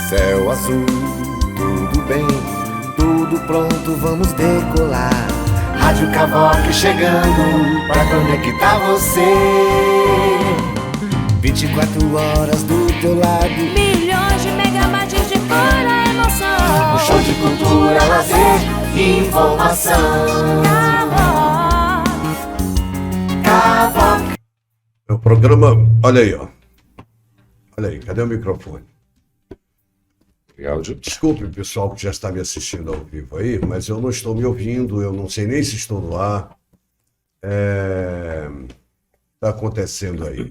Céu azul, tudo bem, tudo pronto, vamos decolar. Rádio Cavoque chegando pra conectar você. 24 horas do teu lado, milhões de megabytes de pura emoção. um show de cultura, lazer e informação. Cavoque. O programa, olha aí, ó. Olha aí, cadê o microfone? Áudio. Desculpe, pessoal que já está me assistindo ao vivo aí, mas eu não estou me ouvindo, eu não sei nem se estou no ar. Está acontecendo aí.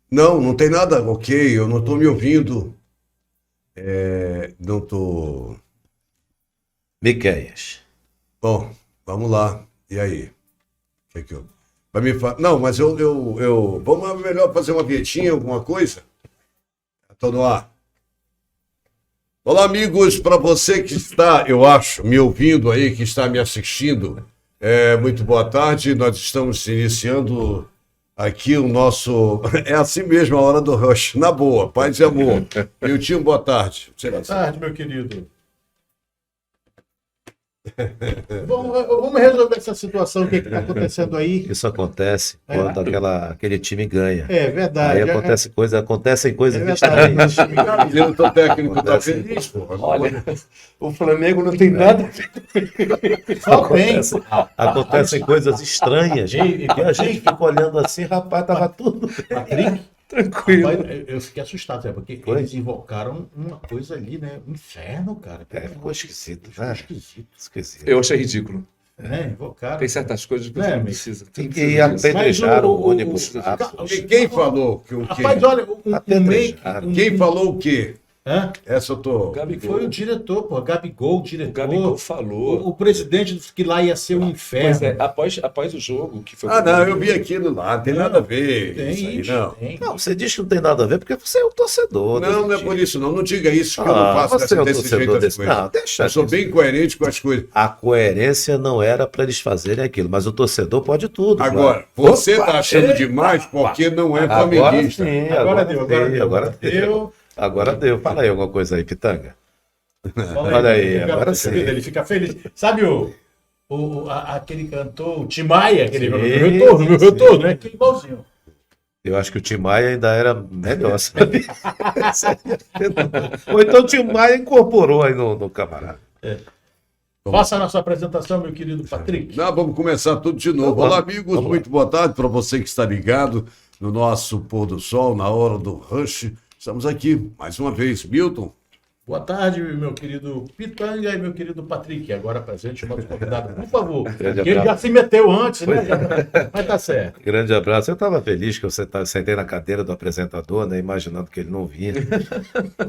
Não tem nada, ok, eu não estou me ouvindo. Não estou... Miqueias. Bom, vamos lá. E aí? O que eu... Vai me falar... Não, mas eu... Vamos melhor fazer uma vinhetinha, alguma coisa? Estou no ar. Olá, amigos, para você que está, eu acho, me ouvindo aí, que está me assistindo, muito boa tarde. Nós estamos iniciando aqui o nosso... É assim mesmo, a hora do rush. Na boa, paz e amor. Miltinho, boa tarde. Boa tarde, meu querido. Vamos resolver essa situação, o que está acontecendo aí. Isso acontece quando aquele time ganha. É verdade. Aí acontecem coisas verdade. estranhas. O diretor técnico está feliz, pô. Olha, o Flamengo não tem nada. Só tem. Acontecem coisas estranhas. E a gente fica olhando assim, rapaz, tava tudo Patrick, tranquilo. rapaz, eu fiquei assustado, sabe? Porque Foi? eles invocaram uma coisa ali, né? Um inferno, cara. Ficou esquisito, Ficou né? esquisito. Esquisito. Eu achei ridículo. Né? Invocaram. Tem certas coisas que É, você não mas- precisa. E apedrejaram o ônibus. E quem falou que o quê? Rapaz, olha, um Apedrejaram. Quem falou o quê? Hã? Essa eu tô... Gabigol. Foi o diretor, pô. Gabigol, o diretor. O Gabigol falou. O presidente disse que lá ia ser um inferno. Pois é, após o jogo, que foi. Ah, não, eu vi aquilo lá, não tem nada a ver Tem isso aí, isso, não. tem. Não, você diz que não tem nada a ver porque você é um torcedor. Não, não é por isso, não. Não diga isso, que eu não faço você é um desse torcedor jeito as desse. coisas. Não, deixa Eu sou disso. bem coerente com as coisas. A coerência não era para eles fazerem aquilo, mas o torcedor pode tudo. Agora, claro. você está achando demais porque não é Agora flamenguista. sim, Agora deu, agora deu. Agora deu. Fala aí alguma coisa aí, Pitanga. Fala Olha aí, fica agora feliz, sim. Ele fica feliz. Sabe aquele cantor, o Tim Maia, aquele Sim, no meu retorno, né? Que igualzinho. Eu acho que o Tim Maia ainda era melhor, sabe? Ou então o Tim Maia incorporou aí no camarada. Faça a nossa apresentação, meu querido Patrick. Não, vamos começar tudo de novo. Vamos Olá, lá, amigos, vamos muito boa tarde para você que está ligado no nosso pôr do sol, na hora do rush. Estamos aqui mais uma vez. Milton, Boa tarde, meu querido Pitanga e meu querido Patrick. Agora presente o nosso convidado, por favor. Grande Que ele já abraço. se meteu antes, né? Mas tá certo. Grande abraço. Eu estava feliz que eu sentei na cadeira do apresentador, né, imaginando que ele não vinha.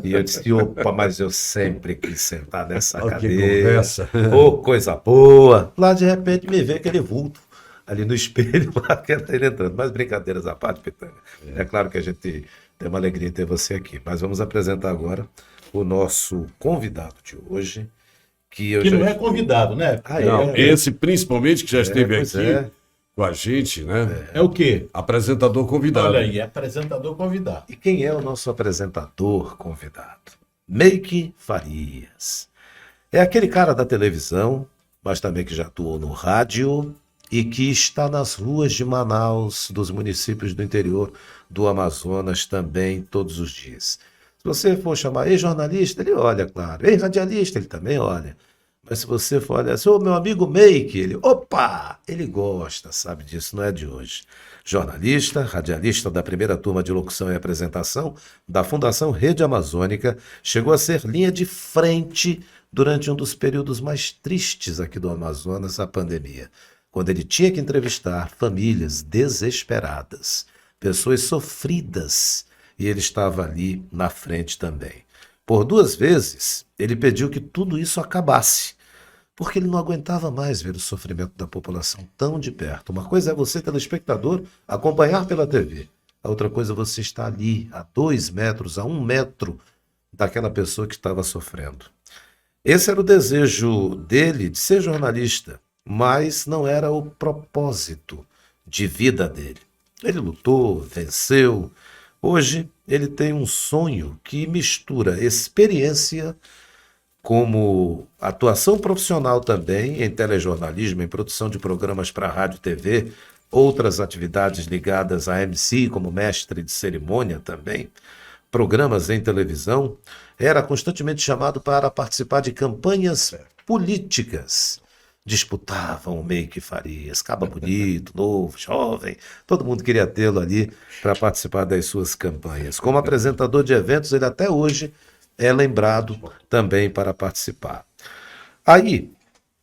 E eu disse, opa, mas eu sempre quis sentar nessa olha que cadeira. conversa. Ô, coisa boa. Lá, de repente, me vê aquele vulto ali no espelho, lá que tá ele entrando. Mas brincadeiras à parte, Pitanga. É claro que a gente tem uma alegria em ter você aqui. Mas vamos apresentar agora o nosso convidado de hoje, que eu Que já... não é convidado, né? Não, esse principalmente que já esteve pois aqui é. com a gente, né? É o quê? Apresentador convidado. Olha aí, é apresentador convidado. E quem é o nosso apresentador convidado? Meike Farias. É aquele cara da televisão, mas também que já atuou no rádio e que está nas ruas de Manaus, dos municípios do interior do Amazonas também todos os dias. Se você for chamar jornalista, ele olha, claro. Radialista, ele também olha. Mas se você for olhar assim, ô meu amigo Meike, ele, opa, ele gosta, sabe disso, não é de hoje. Jornalista, radialista da primeira turma de locução e apresentação da Fundação Rede Amazônica, chegou a ser linha de frente durante um dos períodos mais tristes aqui do Amazonas, a pandemia, quando ele tinha que entrevistar famílias desesperadas, pessoas sofridas, e ele estava ali na frente também. Por 2 vezes, ele pediu que tudo isso acabasse, porque ele não aguentava mais ver o sofrimento da população tão de perto. Uma coisa é você, telespectador, acompanhar pela TV. A outra coisa é você estar ali, a 2 metros, a 1 metro daquela pessoa que estava sofrendo. Esse era o desejo dele de ser jornalista, mas não era o propósito de vida dele. Ele lutou, venceu. Hoje ele tem um sonho que mistura experiência como atuação profissional também em telejornalismo, em produção de programas para rádio e TV, outras atividades ligadas a MC, como mestre de cerimônia também, programas em televisão, era constantemente chamado para participar de campanhas políticas. Disputavam o Meike Farias, caba bonito, novo, jovem, todo mundo queria tê-lo ali para participar das suas campanhas. Como apresentador de eventos, ele até hoje é lembrado também para participar. Aí,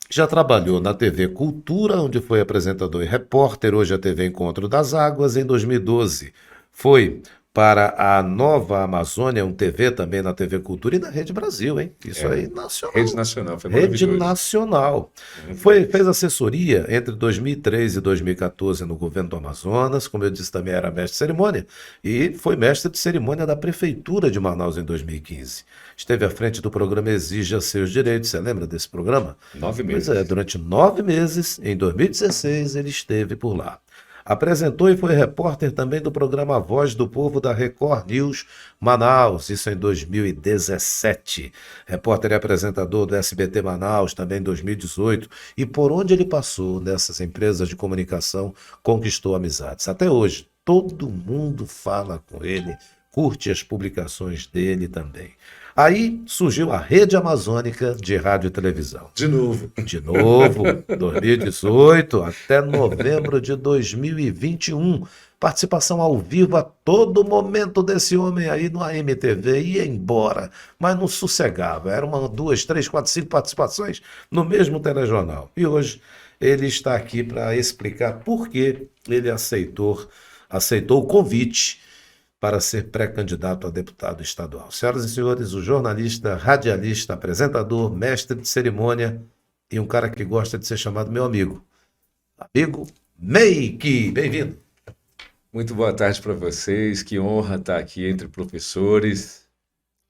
já trabalhou na TV Cultura, onde foi apresentador e repórter, hoje a TV Encontro das Águas. Em 2012, foi para a Nova Amazônia, um TV também na TV Cultura e na Rede Brasil, hein? Isso aí, nacional. Rede Nacional, foi Rede maravilhoso. Nacional. Fez assessoria entre 2003 e 2014 no governo do Amazonas, como eu disse, também era mestre de cerimônia, e foi mestre de cerimônia da Prefeitura de Manaus em 2015. Esteve à frente do programa Exija Seus Direitos, você lembra desse programa? 9 Pois meses. durante 9 meses, em 2016, ele esteve por lá. Apresentou e foi repórter também do programa Voz do Povo da Record News Manaus, isso em 2017. Repórter e apresentador do SBT Manaus, também em 2018. E por onde ele passou nessas empresas de comunicação, conquistou amizades. Até hoje, todo mundo fala com ele, curte as publicações dele também. Aí surgiu a Rede Amazônica de Rádio e Televisão. De novo. De novo, 2018 até novembro de 2021. Participação ao vivo a todo momento desse homem aí no AMTV. Ia embora, mas não sossegava. Era 1, 2, 3, 4, 5 participações no mesmo telejornal. E hoje ele está aqui para explicar por que ele aceitou o convite para ser pré-candidato a deputado estadual. Senhoras e senhores, o jornalista, radialista, apresentador, mestre de cerimônia e um cara que gosta de ser chamado meu amigo. Amigo Meike, bem-vindo. Muito boa tarde para vocês. Que honra estar aqui entre professores.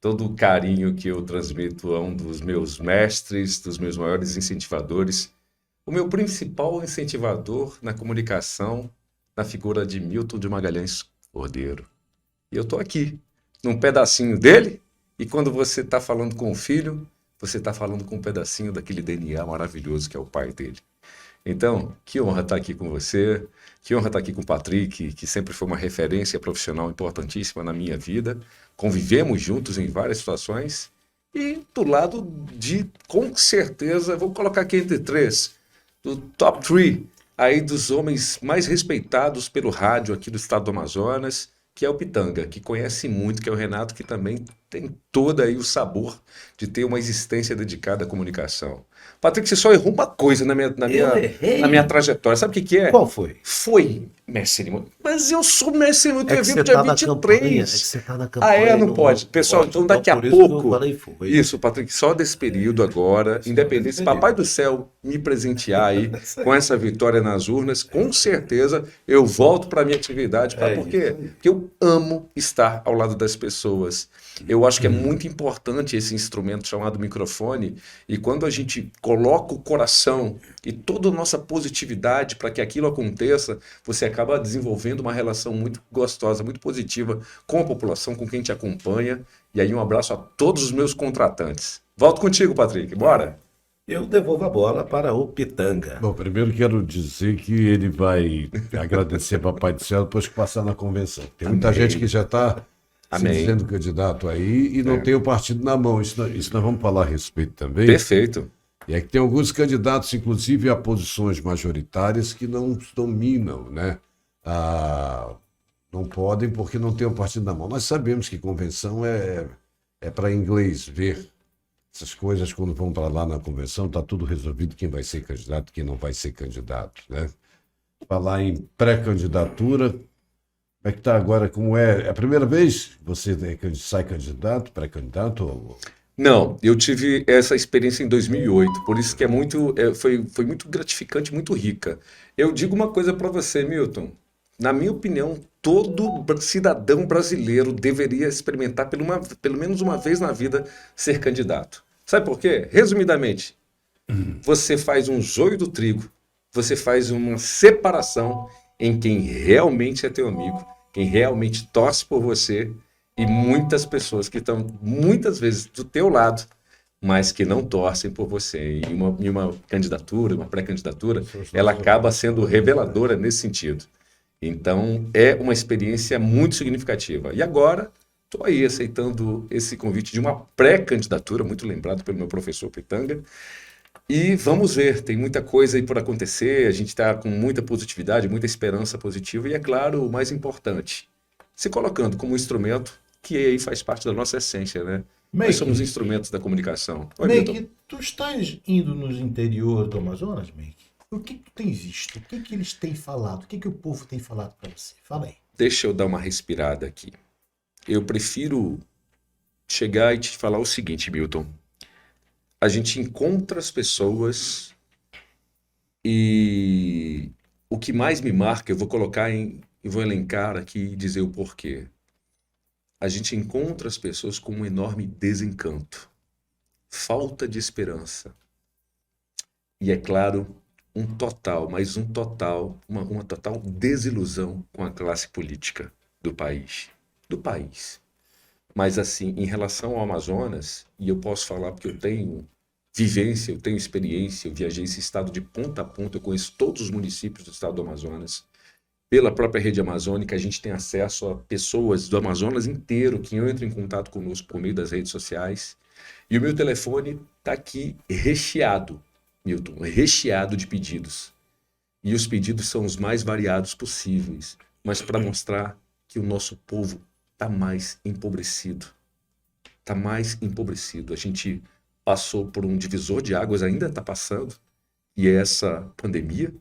Todo o carinho que eu transmito a um dos meus mestres, dos meus maiores incentivadores. O meu principal incentivador na comunicação, na figura de Milton de Magalhães Cordeiro. E eu estou aqui, num pedacinho dele, e quando você está falando com o filho, você está falando com um pedacinho daquele DNA maravilhoso que é o pai dele. Então, que honra estar aqui com você, que honra estar aqui com o Patrick, que sempre foi uma referência profissional importantíssima na minha vida. Convivemos juntos em várias situações, e do lado de, com certeza, vou colocar aqui entre 3, do top 3, aí dos homens mais respeitados pelo rádio aqui do estado do Amazonas, que é o Pitanga, que conhece muito, que é o Renato, que também tem todo aí o sabor de ter uma existência dedicada à comunicação. Patrick, você só errou uma coisa na minha trajetória. Sabe o que é? Qual foi? Foi mestre cerimônia. Mas eu sou mestre cerimônia, É eu que vivo você dia tá na 23. campanha, é que você tá na Ah, campanha. não pode. Pessoal, então daqui a por isso que eu pouco... falei foi. Isso, Patrick, só desse período agora, independente, se Papai do Céu me presentear aí com essa vitória nas urnas, com certeza eu volto para a minha atividade. Por quê? Porque eu amo estar ao lado das pessoas. Eu acho que é muito importante esse instrumento chamado microfone, e quando a gente coloca o coração e toda a nossa positividade para que aquilo aconteça, você acaba desenvolvendo uma relação muito gostosa, muito positiva com a população, com quem te acompanha. E aí um abraço a todos os meus contratantes. Volto contigo, Patrick. Bora! Eu devolvo a bola para o Pitanga. Bom, primeiro quero dizer que ele vai agradecer Papai do Céu depois que passar na convenção. Tem muita gente que já está se Amém. dizendo candidato aí e não tem o partido na mão. Isso nós vamos falar a respeito também. Perfeito. E é que tem alguns candidatos, inclusive, a posições majoritárias que não dominam, né? Não podem porque não tem o partido na mão. Nós sabemos que convenção é para inglês ver essas coisas quando vão para lá na convenção, está tudo resolvido, quem vai ser candidato, quem não vai ser candidato, né? Falar em pré-candidatura, como é que está agora, como é? É a primeira vez que você sai candidato, pré-candidato? Ou... Não, eu tive essa experiência em 2008, por isso que foi muito gratificante, muito rica. Eu digo uma coisa para você, Milton. Na minha opinião, todo cidadão brasileiro deveria experimentar pelo menos uma vez na vida ser candidato. Sabe por quê? Resumidamente, você faz um joio do trigo, você faz uma separação em quem realmente é teu amigo, quem realmente torce por você E muitas pessoas que estão, muitas vezes, do teu lado, mas que não torcem por você. E uma candidatura, uma pré-candidatura, ela acaba sendo reveladora nesse sentido. Então, é uma experiência muito significativa. E agora, estou aí aceitando esse convite de uma pré-candidatura, muito lembrado pelo meu professor Pitanga. E vamos ver, tem muita coisa aí por acontecer, a gente está com muita positividade, muita esperança positiva. E é claro, o mais importante, se colocando como um instrumento que aí faz parte da nossa essência, né? Nós somos instrumentos da comunicação. Oi, Milton. Meik, tu estás indo nos interiores do Amazonas, Meik? O que tu tens visto? O que eles têm falado? O que o povo tem falado para você? Fala aí. Deixa eu dar uma respirada aqui. Eu prefiro chegar e te falar o seguinte, Milton. A gente encontra as pessoas e o que mais me marca, eu vou colocar e vou elencar aqui e dizer o porquê. A gente encontra as pessoas com um enorme desencanto, falta de esperança. E é claro, uma total desilusão com a classe política do país. Mas assim, em relação ao Amazonas, e eu posso falar porque eu tenho vivência, eu tenho experiência, eu viajei esse estado de ponta a ponta, eu conheço todos os municípios do estado do Amazonas. Pela própria rede amazônica, a gente tem acesso a pessoas do Amazonas inteiro que entram em contato conosco por meio das redes sociais. E o meu telefone está aqui recheado, Milton, recheado de pedidos. E os pedidos são os mais variados possíveis, mas para mostrar que o nosso povo está mais empobrecido. Está mais empobrecido. A gente passou por um divisor de águas, ainda está passando, e é essa pandemia.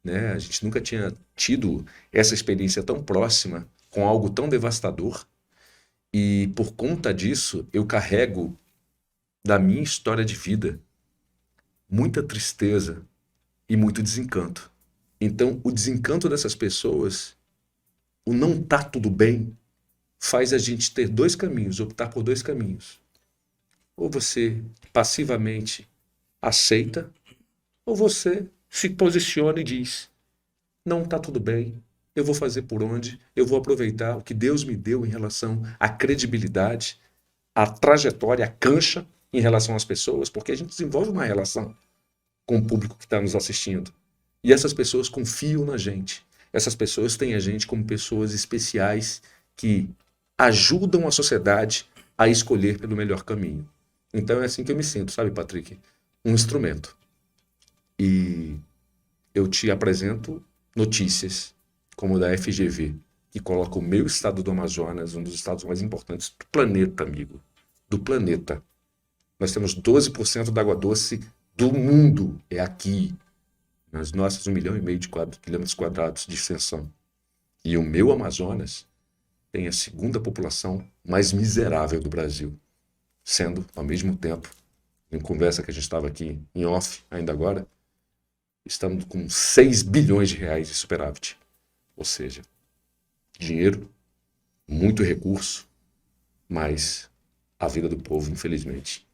Né? A gente nunca tinha tido essa experiência tão próxima com algo tão devastador e por conta disso eu carrego da minha história de vida muita tristeza e muito desencanto. Então o desencanto dessas pessoas, o não tá tudo bem, faz a gente ter dois caminhos, optar por dois caminhos. Ou você passivamente aceita, ou você se posiciona e diz, não está tudo bem, eu vou fazer por onde, eu vou aproveitar o que Deus me deu em relação à credibilidade, à trajetória, à cancha em relação às pessoas, porque a gente desenvolve uma relação com o público que está nos assistindo. E essas pessoas confiam na gente. Essas pessoas têm a gente como pessoas especiais que ajudam a sociedade a escolher pelo melhor caminho. Então é assim que eu me sinto, sabe, Patrick? Um instrumento. E eu te apresento notícias como da FGV, que coloca o meu estado do Amazonas, um dos estados mais importantes do planeta, amigo. Do planeta. Nós temos 12% da água doce do mundo. É aqui. Nas nossas 1,5 milhão de quilômetros quadrados de extensão. E o meu Amazonas tem a segunda população mais miserável do Brasil. Sendo, ao mesmo tempo, em conversa que a gente estava aqui em off ainda agora, estamos com 6 bilhões de reais de superávit. Ou seja, dinheiro, muito recurso, mas a vida do povo, infelizmente,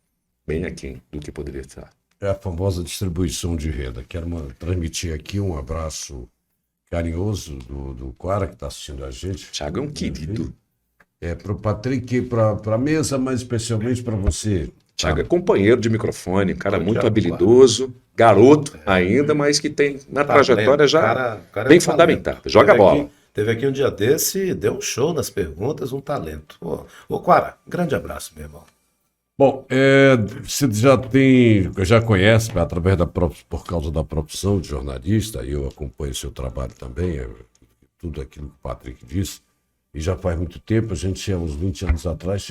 bem aquém do que poderia estar. É a famosa distribuição de renda. Quero transmitir aqui um abraço carinhoso do Quara, que está assistindo a gente. Thiago é um querido. É para o Patrick, para a mesa, mas especialmente para você. Thiago é companheiro de microfone, cara muito habilidoso, garoto ainda, mas que tem na trajetória já bem fundamentada. Joga bola. Teve aqui um dia desse, deu um show nas perguntas, um talento. Ô Quara, grande abraço, meu irmão. Bom, você já conhece, através por causa da profissão de jornalista, e eu acompanho seu trabalho também, tudo aquilo que o Patrick disse, e já faz muito tempo, a gente, há uns 20 anos atrás,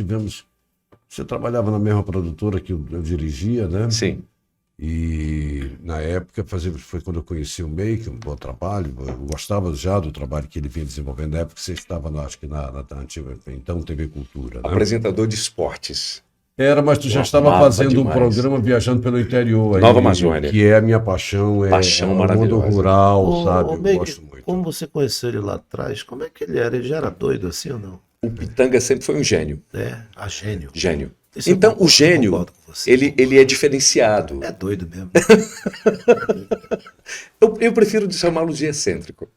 você trabalhava na mesma produtora que eu dirigia, né? Sim. E na época foi quando eu conheci o Meik, um bom trabalho, eu gostava já do trabalho que ele vinha desenvolvendo, na época que você estava, acho que na antiga, então, TV Cultura. Né? Apresentador de esportes. Era, mas tu já estava fazendo um programa viajando pelo interior. Nova Amazônia. Que é a minha paixão. Paixão o maravilhosa. mundo rural, sabe? Eu Meik, gosto muito. como você conheceu ele lá atrás, como é que ele era? Ele já era doido assim ou não? O Pitanga sempre foi um gênio. Gênio. Gênio. Isso Então, o gênio, concordo com você. ele é diferenciado. É doido mesmo. Eu prefiro chamá-lo de excêntrico.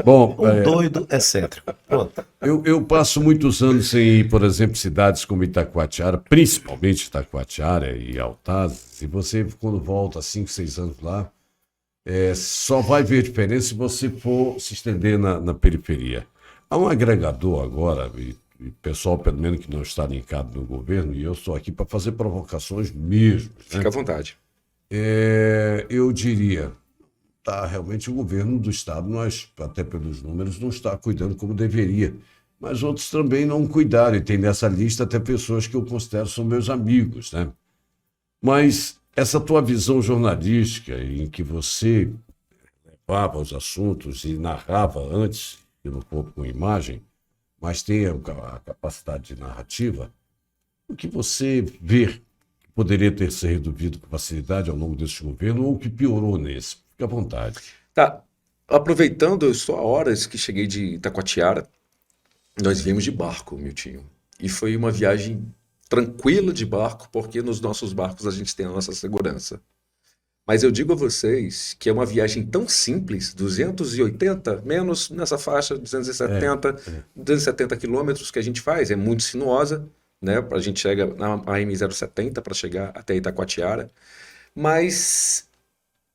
Bom, Um doido excêntrico. Pronto. eu passo muitos anos sem ir, por exemplo, cidades como Itacoatiara, principalmente Itacoatiara e Altazes, e você, quando volta 5, 6 anos lá, só vai ver diferença se você for se estender na periferia. Há um agregador agora, e pessoal, pelo menos, que não está linkado no governo, e eu estou aqui para fazer provocações mesmo, né? Fica à vontade. Eu diria, realmente o governo do Estado, até pelos números, não está cuidando como deveria. Mas outros também não cuidaram, e tem nessa lista até pessoas que eu considero são meus amigos, né? Mas essa tua visão jornalística, em que você levava os assuntos e narrava antes, e no pouco com imagem, mas tem a capacidade de narrativa, o que você vê que poderia ter se resolvido com facilidade ao longo desse governo, ou que piorou nesse? Fique à vontade. Tá. Aproveitando, eu estou há horas que cheguei de Itacoatiara. Nós viemos de barco, Miltinho. E foi uma viagem tranquila de barco, porque nos nossos barcos a gente tem a nossa segurança. Mas eu digo a vocês que é uma viagem tão simples, 280, menos nessa faixa, 270 quilômetros que a gente faz, é muito sinuosa, né? A gente chega na AM070 para chegar até Itacoatiara, mas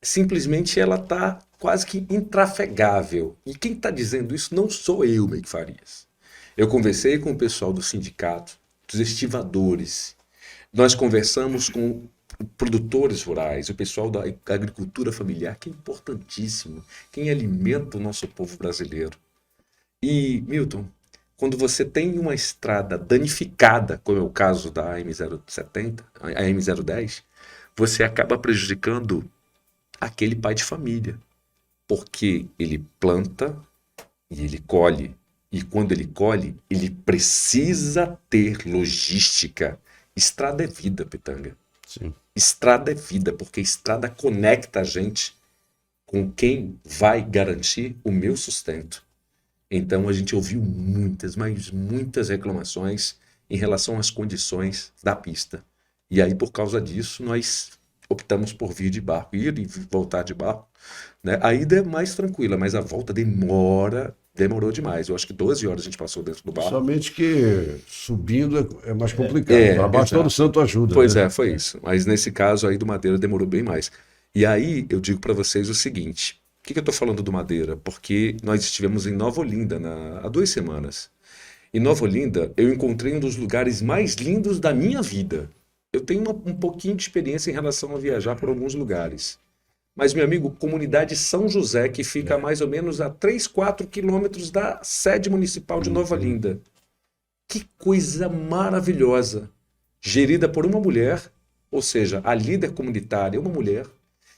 simplesmente ela está quase que intrafegável. E quem está dizendo isso não sou eu, Meike Farias. Eu conversei com o pessoal do sindicato, dos estivadores, nós conversamos com produtores rurais, o pessoal da agricultura familiar, que é importantíssimo, quem alimenta o nosso povo brasileiro. E, Milton, quando você tem uma estrada danificada, como é o caso da AM070, a AM010, você acaba prejudicando aquele pai de família, porque ele planta e ele colhe, e quando ele colhe, ele precisa ter logística. Estrada é vida, Pitanga. Sim. Estrada é vida, porque estrada conecta a gente com quem vai garantir o meu sustento. Então a gente ouviu muitas, mas muitas reclamações em relação às condições da pista. E aí, por causa disso, nós optamos por vir de barco, ir e voltar de barco, né? A ida é mais tranquila, mas a volta demorou demais. Eu acho que 12 horas a gente passou dentro do barco. Somente que subindo é mais complicado. Abaixo todo santo ajuda. Pois né? foi isso. Mas nesse caso aí do Madeira demorou bem mais. E aí eu digo para vocês o seguinte: por que eu estou falando do Madeira? Porque nós estivemos em Nova Olinda há 2 semanas. Em Nova Olinda eu encontrei um dos lugares mais lindos da minha vida. Eu tenho um pouquinho de experiência em relação a viajar por alguns lugares. Mas, meu amigo, comunidade São José, que fica mais ou menos a 3, 4 quilômetros da sede municipal de Nova Olinda. Que coisa maravilhosa. Gerida por uma mulher, ou seja, a líder comunitária é uma mulher.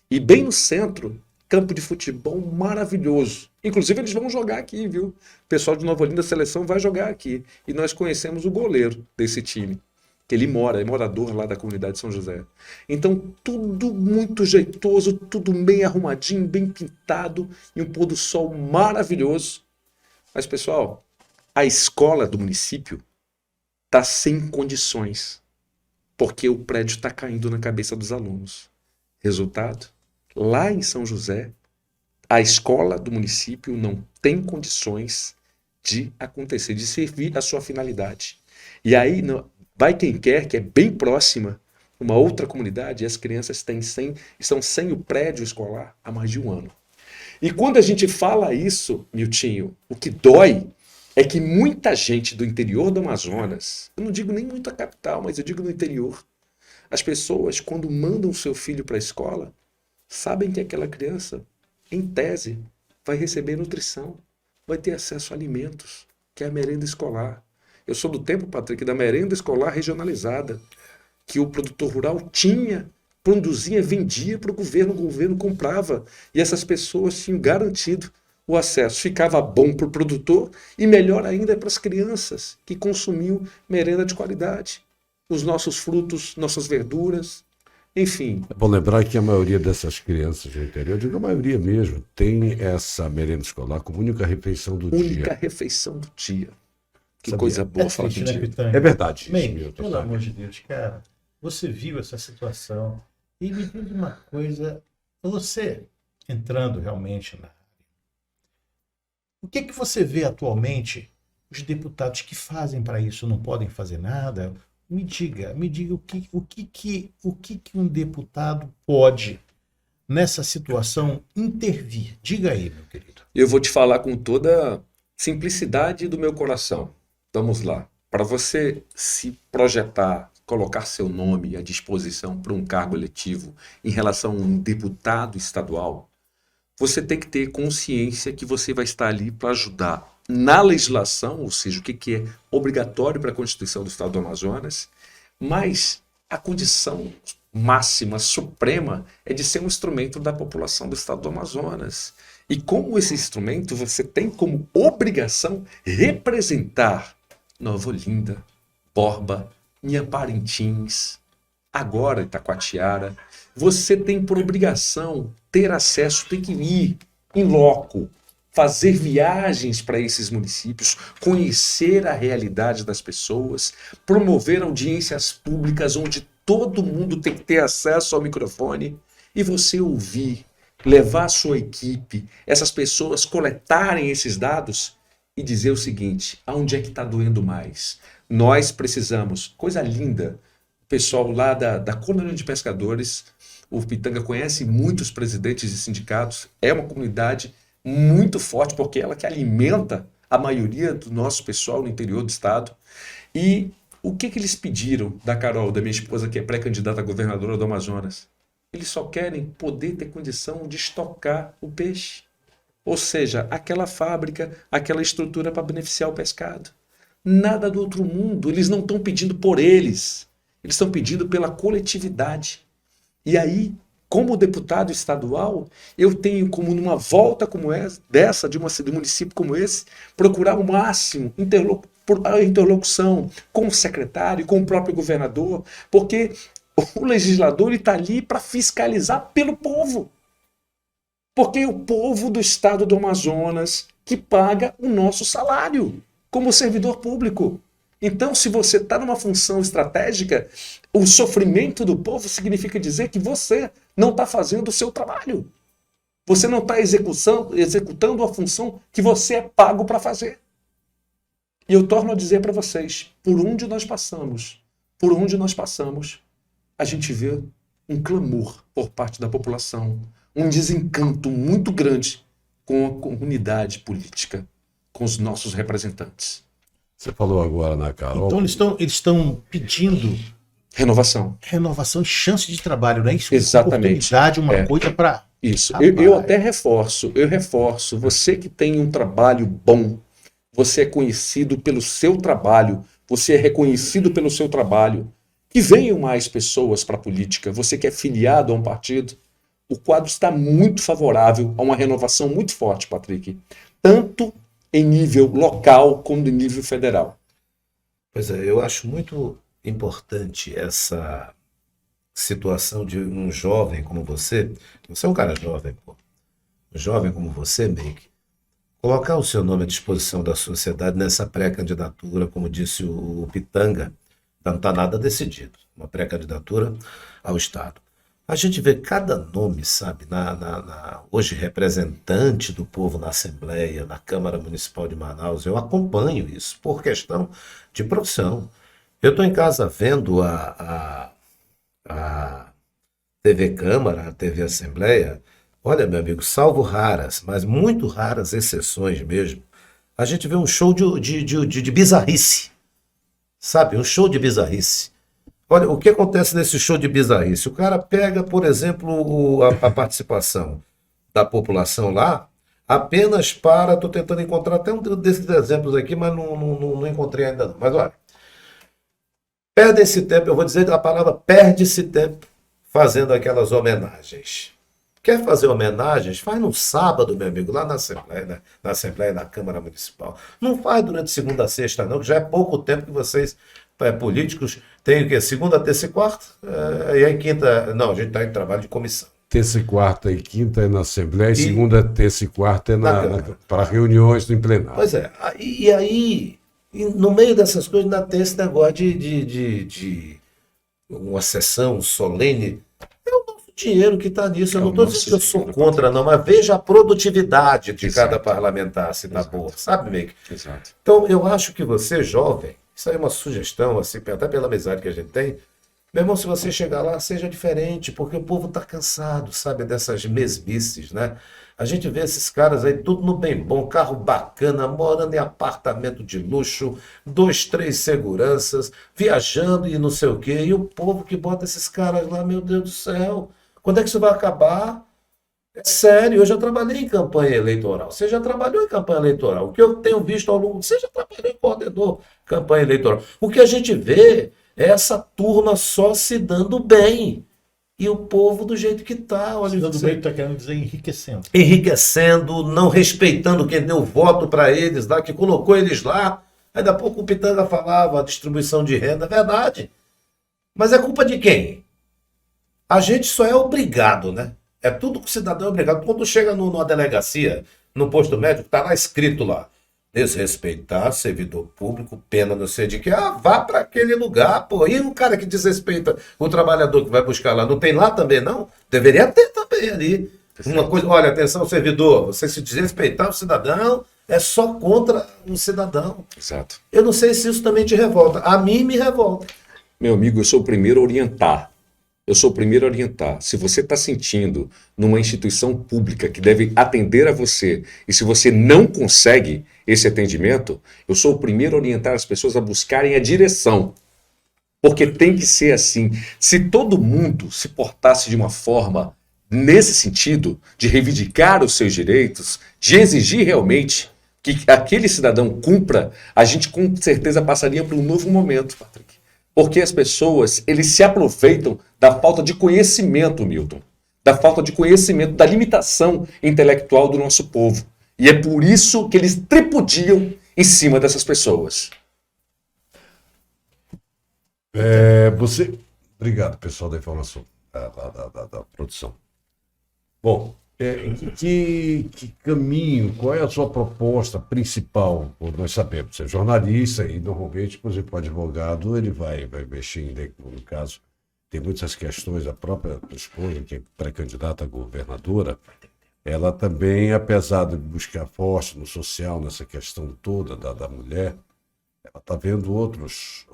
E bem no centro, campo de futebol maravilhoso. Inclusive, eles vão jogar aqui, viu? O pessoal de Nova Olinda, a seleção, vai jogar aqui. E nós conhecemos o goleiro desse time. Que ele é morador lá da comunidade São José. Então, tudo muito jeitoso, tudo bem arrumadinho, bem pintado, e um pôr do sol maravilhoso. Mas, pessoal, a escola do município está sem condições, porque o prédio está caindo na cabeça dos alunos. Resultado, lá em São José, a escola do município não tem condições de acontecer, de servir a sua finalidade. E aí, vai quem quer, que é bem próxima, uma outra comunidade, e as crianças estão sem o prédio escolar há mais de 1 ano. E quando a gente fala isso, Miltinho, o que dói é que muita gente do interior do Amazonas, eu não digo nem muito a capital, mas eu digo no interior, as pessoas, quando mandam seu filho para a escola, sabem que aquela criança, em tese, vai receber nutrição, vai ter acesso a alimentos, que é a merenda escolar. Eu sou do tempo, Patrick, da merenda escolar regionalizada, que o produtor rural produzia, vendia para o governo comprava, e essas pessoas tinham garantido o acesso. Ficava bom para o produtor e melhor ainda para as crianças, que consumiam merenda de qualidade. Os nossos frutos, nossas verduras, enfim. É bom lembrar que a maioria dessas crianças do interior, eu digo a maioria mesmo, tem essa merenda escolar como única refeição do dia. Única refeição do dia. Que Sabia? coisa boa falar triste, né, contigo. Pitanga? É verdade isso, Bem, Milton, pelo sabe? amor de Deus, cara, você viu essa situação e me diz uma coisa, você entrando realmente O que você vê atualmente os deputados que fazem para isso não podem fazer nada? Me diga o que um deputado pode, nessa situação, intervir? Diga aí, meu querido. Eu vou te falar com toda simplicidade do meu coração. Vamos lá. Para você se projetar, colocar seu nome à disposição para um cargo eletivo em relação a um deputado estadual, você tem que ter consciência que você vai estar ali para ajudar na legislação, ou seja, o que é obrigatório para a Constituição do Estado do Amazonas, mas a condição máxima, suprema, é de ser um instrumento da população do Estado do Amazonas. E como esse instrumento, você tem como obrigação representar Nova Olinda, Borba, Minha Parintins, agora Itacoatiara. Você tem por obrigação ter acesso, tem que ir em loco, fazer viagens para esses municípios, conhecer a realidade das pessoas, promover audiências públicas onde todo mundo tem que ter acesso ao microfone e você ouvir, levar a sua equipe, essas pessoas coletarem esses dados e dizer o seguinte: aonde é que está doendo mais? Nós precisamos, coisa linda, o pessoal lá da Colônia de Pescadores, o Pitanga conhece muitos presidentes de sindicatos, é uma comunidade muito forte, porque é ela que alimenta a maioria do nosso pessoal no interior do estado. E o que eles pediram da Carol, da minha esposa, que é pré-candidata a governadora do Amazonas? Eles só querem poder ter condição de estocar o peixe. Ou seja, aquela fábrica, aquela estrutura para beneficiar o pescado. Nada do outro mundo. Eles não estão pedindo por eles. Eles estão pedindo pela coletividade. E aí, como deputado estadual, eu tenho como, numa volta como essa, de um município como esse, procurar o máximo a interlocução com o secretário, com o próprio governador, porque o legislador está ali para fiscalizar pelo povo. Porque é o povo do estado do Amazonas que paga o nosso salário como servidor público. Então, se você está numa função estratégica, o sofrimento do povo significa dizer que você não está fazendo o seu trabalho. Você não está executando a função que você é pago para fazer. E eu torno a dizer para vocês, por onde nós passamos, a gente vê um clamor por parte da população, um desencanto muito grande com a comunidade política, com os nossos representantes. Você falou agora na Carol. Então eles estão pedindo renovação e chance de trabalho, não é isso? Exatamente. Oportunidade, coisa para... Isso. Eu até reforço, você que tem um trabalho bom, você é conhecido pelo seu trabalho, você é reconhecido pelo seu trabalho, que venham mais pessoas para a política, você que é filiado a um partido, o quadro está muito favorável a uma renovação muito forte, Patrick, tanto em nível local como em nível federal. Pois é, eu acho muito importante essa situação de um jovem como você é um cara jovem, pô. Um jovem como você, Meik, colocar o seu nome à disposição da sociedade nessa pré-candidatura, como disse o Pitanga, não está nada decidido, uma pré-candidatura ao Estado. A gente vê cada nome, sabe, hoje representante do povo na Assembleia, na Câmara Municipal de Manaus, eu acompanho isso por questão de profissão. Eu estou em casa vendo a TV Câmara, a TV Assembleia. Olha, meu amigo, salvo raras, mas muito raras exceções mesmo, a gente vê um show de bizarrice, sabe, um show de bizarrice. Olha, o que acontece nesse show de bizarrice? O cara pega, por exemplo, a participação da população lá, apenas para... Estou tentando encontrar até um desses exemplos aqui, mas não encontrei ainda não. Mas olha, perde-se tempo, eu vou dizer a palavra perde-se tempo fazendo aquelas homenagens. Quer fazer homenagens? Faz no sábado, meu amigo, lá na Assembleia da Câmara Municipal. Não faz durante segunda a sexta, não, que já é pouco tempo que vocês... políticos, tem o quê? Segunda, terça e quarta? E aí quinta... Não, a gente está em trabalho de comissão. Terça, quarta e quinta é na Assembleia, e segunda, terça e quarta é para reuniões no plenário. Pois é. E aí, no meio dessas coisas, ainda tem esse negócio de uma sessão solene. É o nosso dinheiro que está nisso. Eu É não o estou nosso dizendo que eu sou dinheiro, contra, não, mas veja a produtividade de Exato. cada parlamentar, se dá Exato. boa, sabe, Meik? Exato. Então, eu acho que você, jovem, isso aí é uma sugestão, assim, até pela amizade que a gente tem, meu irmão, se você chegar lá, seja diferente, porque o povo está cansado, sabe, dessas mesmices, né? A gente vê esses caras aí, tudo no bem bom, carro bacana, morando em apartamento de luxo, 2, 3 seguranças, viajando e não sei o quê, e o povo que bota esses caras lá, meu Deus do céu, quando é que isso vai acabar? É sério, eu já trabalhei em campanha eleitoral. Você já trabalhou em campanha eleitoral. O que eu tenho visto ao longo. Você já trabalhou em coordenador de campanha eleitoral. O que a gente vê é essa turma só se dando bem. E o povo do jeito que está. Olha, Tudo bem, está querendo dizer enriquecendo. enriquecendo, não respeitando quem deu voto para eles, lá, que colocou eles lá. Aí daqui a pouco o Pitanga falava a distribuição de renda. É verdade. Mas é culpa de quem? A gente só é obrigado, né? É tudo que o cidadão é obrigado. Quando chega numa delegacia, no posto médico, está lá escrito lá: desrespeitar servidor público, pena não sei de que. Ah, vá para aquele lugar, pô. E o cara que desrespeita o trabalhador que vai buscar lá, não tem lá também, não? Deveria ter também ali. Uma coisa, olha, atenção, servidor, você se desrespeitar o cidadão, é só contra o cidadão. Exato. Eu não sei se isso também te revolta. A mim me revolta. Meu amigo, eu sou o primeiro a orientar. Eu sou o primeiro a orientar. Se você está sentindo numa instituição pública que deve atender a você, e se você não consegue esse atendimento, eu sou o primeiro a orientar as pessoas a buscarem a direção. Porque tem que ser assim. Se todo mundo se portasse de uma forma nesse sentido, de reivindicar os seus direitos, de exigir realmente que aquele cidadão cumpra, a gente com certeza passaria por um novo momento, Patrick. Porque as pessoas, eles se aproveitam da falta de conhecimento, Milton. Da falta de conhecimento, da limitação intelectual do nosso povo. E é por isso que eles tripudiam em cima dessas pessoas. Obrigado, pessoal da informação, da produção. Bom, que caminho, qual é a sua proposta principal? Nós sabemos, você é jornalista e normalmente, por exemplo, o advogado, ele vai mexer no caso, tem muitas questões, a própria esposa, que é pré-candidata a governadora, ela também, apesar de buscar forte no social, nessa questão toda da mulher, ela está vendo outros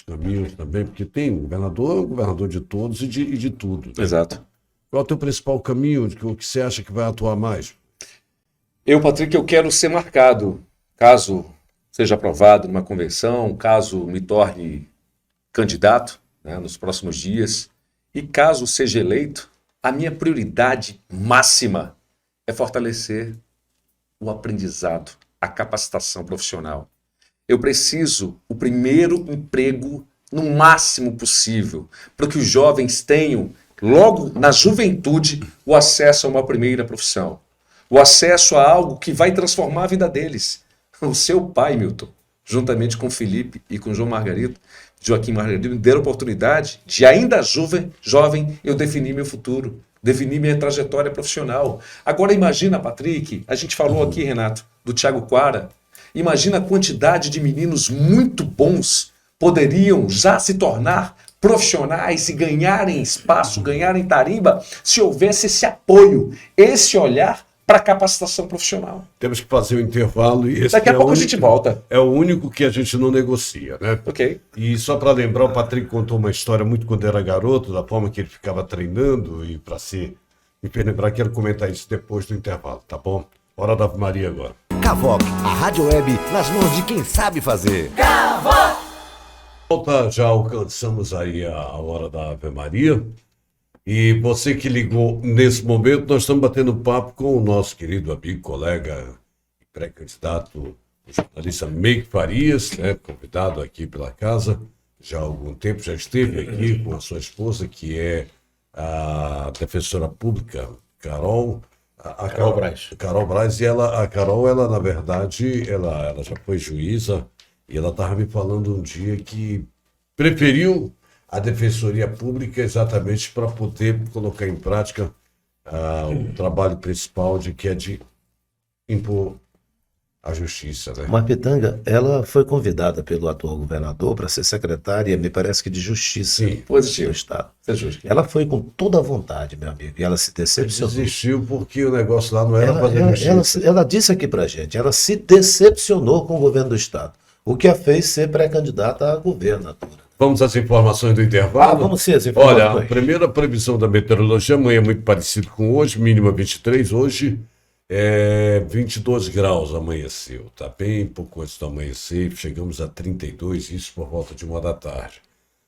caminhos também, porque tem um governador de todos e de tudo. Né? Exato. Qual é o teu principal caminho? O que você acha que vai atuar mais? Patrick, eu quero ser marcado, caso seja aprovado numa convenção, caso me torne candidato, né, nos próximos dias, e caso seja eleito, a minha prioridade máxima é fortalecer o aprendizado, a capacitação profissional. Eu preciso o primeiro emprego no máximo possível, para que os jovens tenham, logo na juventude, o acesso a uma primeira profissão. O acesso a algo que vai transformar a vida deles. O seu pai, Milton, juntamente com Felipe e com Joaquim Margarito, me deram a oportunidade de, ainda jovem, eu definir meu futuro, definir minha trajetória profissional. Agora imagina, Patrick, a gente falou aqui, Renato, do Thiago Quara, imagina a quantidade de meninos muito bons poderiam já se tornar profissionais e ganharem espaço, ganharem tarimba, se houvesse esse apoio, esse olhar para a capacitação profissional. Temos que fazer o intervalo e esse Daqui a pouco a gente volta. É o único que a gente não negocia, né? Ok. E só para lembrar, o Patrick contou uma história muito quando era garoto, da forma que ele ficava treinando e para ser... Me fez lembrar, quero comentar isso depois do intervalo, tá bom? Hora da Ave Maria agora. Cavoc, a rádio web nas mãos de quem sabe fazer. Volta, já alcançamos aí a hora da Ave Maria. E você que ligou nesse momento, nós estamos batendo papo com o nosso querido amigo, colega e pré-candidato, o jornalista Meik Farias, né, convidado aqui pela casa. Já há algum tempo já esteve aqui com a sua esposa, que é a defensora pública, Carol Braz. Carol Braz, e a Carol, ela na verdade, ela já foi juíza, e ela estava me falando um dia que preferiu a Defensoria Pública exatamente para poder colocar em prática o trabalho principal que é de impor a justiça, né? Mas Pitanga, ela foi convidada pelo atual governador para ser secretária, me parece que de Justiça Sim. do Positivo. Estado. Isso é justo. Ela foi com toda a vontade, meu amigo, e ela se decepcionou. Desistiu porque o negócio lá não era Ela, fazer ela, justiça. ela disse aqui pra gente, ela se decepcionou com o governo do Estado, o que a fez ser pré-candidata à governadora. Vamos às informações do intervalo? Vamos sim, as Olha, informações. a primeira previsão da meteorologia amanhã é muito parecido com hoje, mínima 23, hoje é 22 graus amanheceu, tá bem pouco antes do amanhecer, chegamos a 32, isso por volta de 1 da tarde.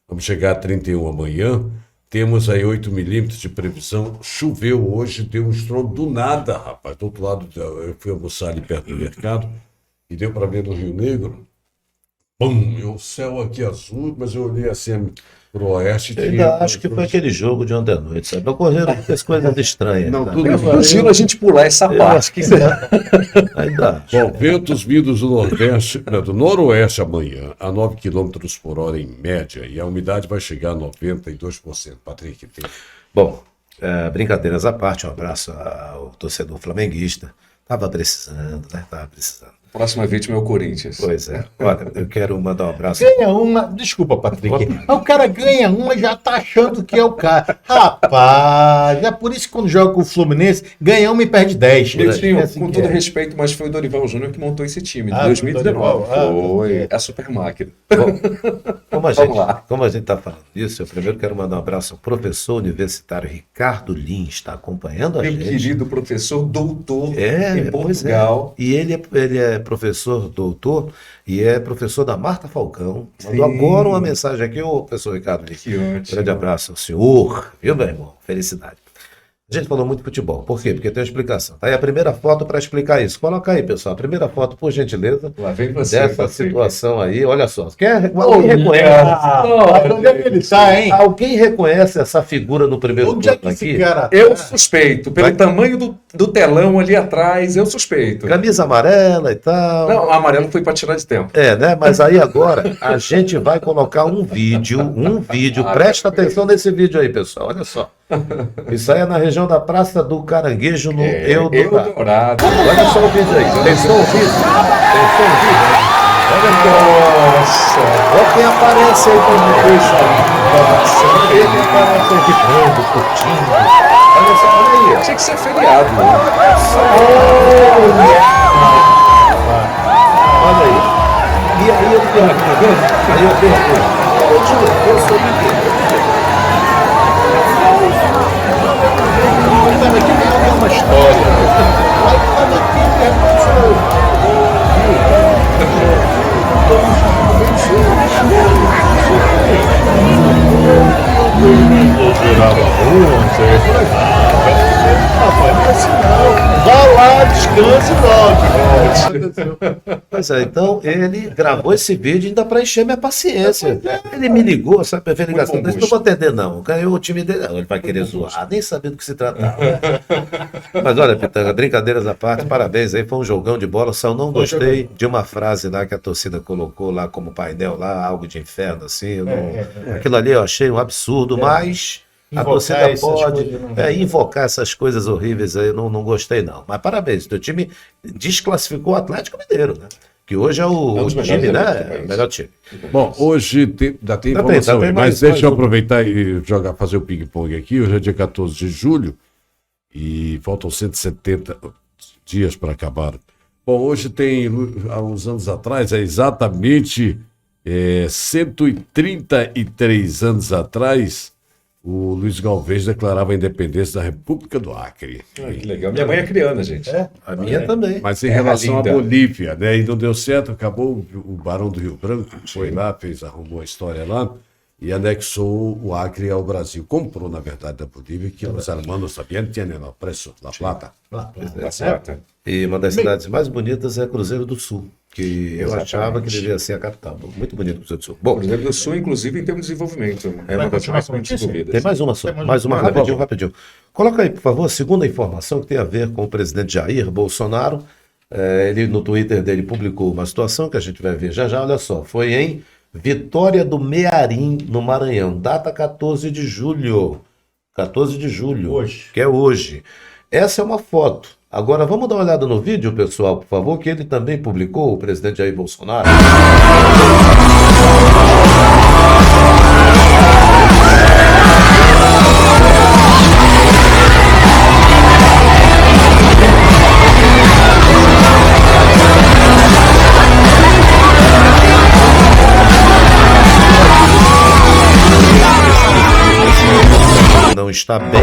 Vamos chegar a 31 amanhã, temos aí 8 milímetros de previsão, choveu hoje, deu um estrondo do nada, rapaz, do outro lado, eu fui almoçar ali perto do mercado, e deu para ver no Rio Negro, pum, e o céu aqui azul, mas eu olhei assim pro oeste. Eu ainda acho que foi aquele jogo de ontem à noite, sabe? Ocorreram muitas coisas estranhas. Não, tá? tudo Eu bem. sugiro a gente pular essa Eu parte. acho que ainda acho. Bom, ventos vindos do nordeste, não, do noroeste amanhã, a 9 km por hora em média, e a umidade vai chegar a 92%. Patrick, tem... Bom, brincadeiras à parte, um abraço ao torcedor flamenguista. Tava precisando, né? Tava precisando. Próxima vítima é o Corinthians. Pois é. Olha, eu quero mandar um abraço. Ganha uma. Desculpa, Patrick. O cara ganha uma e já tá achando que é o cara. Rapaz, é por isso que quando joga com o Fluminense, ganha uma e perde 10. Betinho, É assim com que todo é. respeito, mas foi o Dorival Júnior que montou esse time, de Ah, 2019. Dorival. Ah, Foi a super máquina. Como a Vamos lá. gente está falando disso, eu primeiro quero mandar um abraço ao professor universitário Ricardo Lins, está acompanhando a Meu gente. querido professor doutor em Pois Portugal. E ele é professor doutor e é professor da Marta Falcão. Mandou Sim. agora uma mensagem aqui, ô professor Ricardo Lins. Que ótimo. Grande abraço ao senhor, viu, meu irmão? Felicidade. A gente falou muito de futebol. Por quê? Porque tem uma explicação. Tá aí a primeira foto para explicar isso. Coloca aí, pessoal. A primeira foto, por gentileza, Lá vem você, dessa Patrick. situação aí. Olha só. Alguém reconhece? Onde é que ele tá, hein? Alguém reconhece essa figura no primeiro Onde é plano que esse aqui? cara tá? Eu suspeito, pelo tamanho do telão ali atrás, eu suspeito. Camisa amarela e tal. Não, o amarelo foi para tirar de tempo. É, né? Mas aí agora a gente vai colocar um vídeo. Presta atenção nesse vídeo aí, pessoal. Olha só. Isso aí é na região da Praça do Caranguejo, no Eldorado. Eldorado. Olha só o vídeo aí. Tem som o vídeo? Tem som o vídeo? Olha só. Nossa! Olha quem aparece aí com o bicho. Quem aparece aí de fundo, curtindo. Olha só, olha aí. Tinha que ser feriado. Né? Olha aí. E aí eu pergunto. Eu sou ninguém. Mas aqui tem uma história. Vá lá, descanse logo. Pois é, então ele gravou esse vídeo ainda para encher minha paciência. Ele me ligou, sabe? Eu falei, ligação, bom não vou atender, não. Ganhou o time dele. Não, ele vai querer zoar, nem sabia do que se tratava. Mas olha, Pitanga, brincadeiras à parte, parabéns aí, foi um jogão de bola. Só não gostei de uma frase lá que a torcida colocou lá como painel, lá, algo de inferno, assim. Eu não- Aquilo ali eu achei um absurdo, mas. A Invocar torcida essas pode coisas, não. invocar essas coisas horríveis aí, eu não gostei não. Mas parabéns, teu time desclassificou o Atlético Mineiro, né? Que hoje é o dos melhores time, elencos do né? país. O melhor time. Bom, hoje ainda tem Tá bem, informação, tá bem, mas mais deixa eu um. aproveitar e fazer o ping-pong aqui. Hoje é dia 14 de julho e faltam 170 dias para acabar. Bom, hoje tem, há uns anos atrás, exatamente 133 anos atrás, o Luiz Galvez declarava a independência da República do Acre. Ah, que legal. Minha mãe é criana, gente. A minha também. Mas em Terra relação à linda. Bolívia, né? E não deu certo, acabou o Barão do Rio Branco, foi lá, arrumou a história lá e anexou o Acre ao Brasil. Comprou, na verdade, da Bolívia, que os hermanos também tinham no preço da plata. Tá certo. E uma das cidades mais bonitas é Cruzeiro do Sul, que eu achava que devia ser a capital. Muito bonito Cruzeiro do Sul. Bom, Cruzeiro do Sul, inclusive, em termos de desenvolvimento, é uma das continuar mais com a bem notícia? desenvolvidas. tem mais uma só, Tem mais uma mais uma. rapidinho. Coloca aí, por favor, a segunda informação que tem a ver com o presidente Jair Bolsonaro. Ele no Twitter dele publicou uma situação que a gente vai ver já já, olha só, foi em Vitória do Mearim, no Maranhão, data 14 de julho. 14 de julho, Hoje. que é hoje. Essa é uma foto. Agora vamos dar uma olhada no vídeo, pessoal, por favor, que ele também publicou, o presidente Jair Bolsonaro. Não está bem.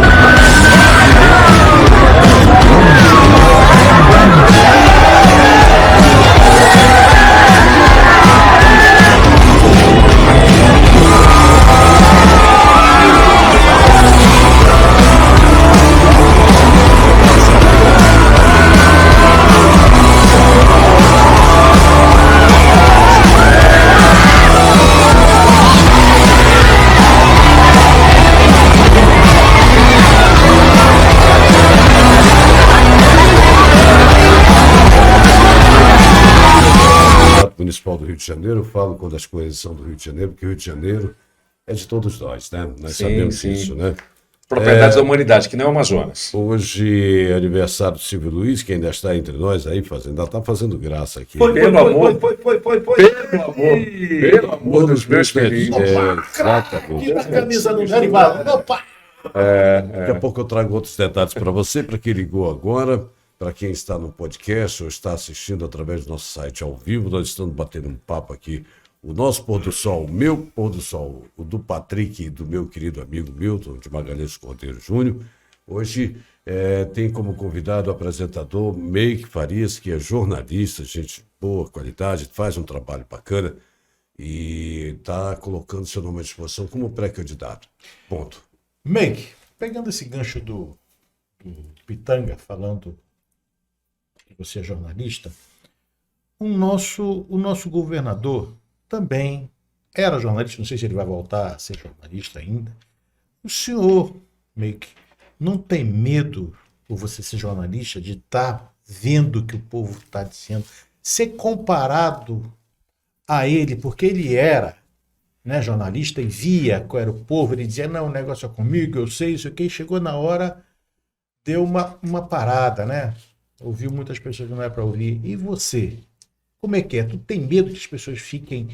Municipal do Rio de Janeiro, eu falo quando as coisas são do Rio de Janeiro, porque o Rio de Janeiro é de todos nós, né? Nós Sim, sabemos sim. disso, né? Propriedades da humanidade, que não é o Amazonas. Hoje é aniversário do Silvio Luiz, que ainda está entre nós aí, ainda está fazendo graça aqui. Foi. Pelo amor dos meus filhos. Exatamente. Tira a camisa do derivado. Opa! Daqui a pouco eu trago outros detalhes para você, para quem ligou agora, para quem está no podcast ou está assistindo através do nosso site ao vivo. Nós estamos batendo um papo aqui. O nosso pôr do sol, o meu pôr do sol, o do Patrick e do meu querido amigo Milton, de Magalhães Cordeiro Júnior. Hoje tem como convidado o apresentador Meik Farias, que é jornalista, gente boa qualidade, faz um trabalho bacana e está colocando seu nome à disposição como pré-candidato. Ponto. Meik, pegando esse gancho do Pitanga, falando que você é jornalista, o nosso governador também era jornalista, não sei se ele vai voltar a ser jornalista ainda. O senhor, Meik, não tem medo, por você ser jornalista, de estar vendo o que o povo está dizendo, ser comparado a ele, porque ele era, né, jornalista e via qual era o povo, ele dizia, não, o negócio é comigo, eu sei isso aqui, chegou na hora, deu uma parada, né? Ouviu muitas pessoas que não é para ouvir. E você? Como é que é? Tu tem medo que as pessoas fiquem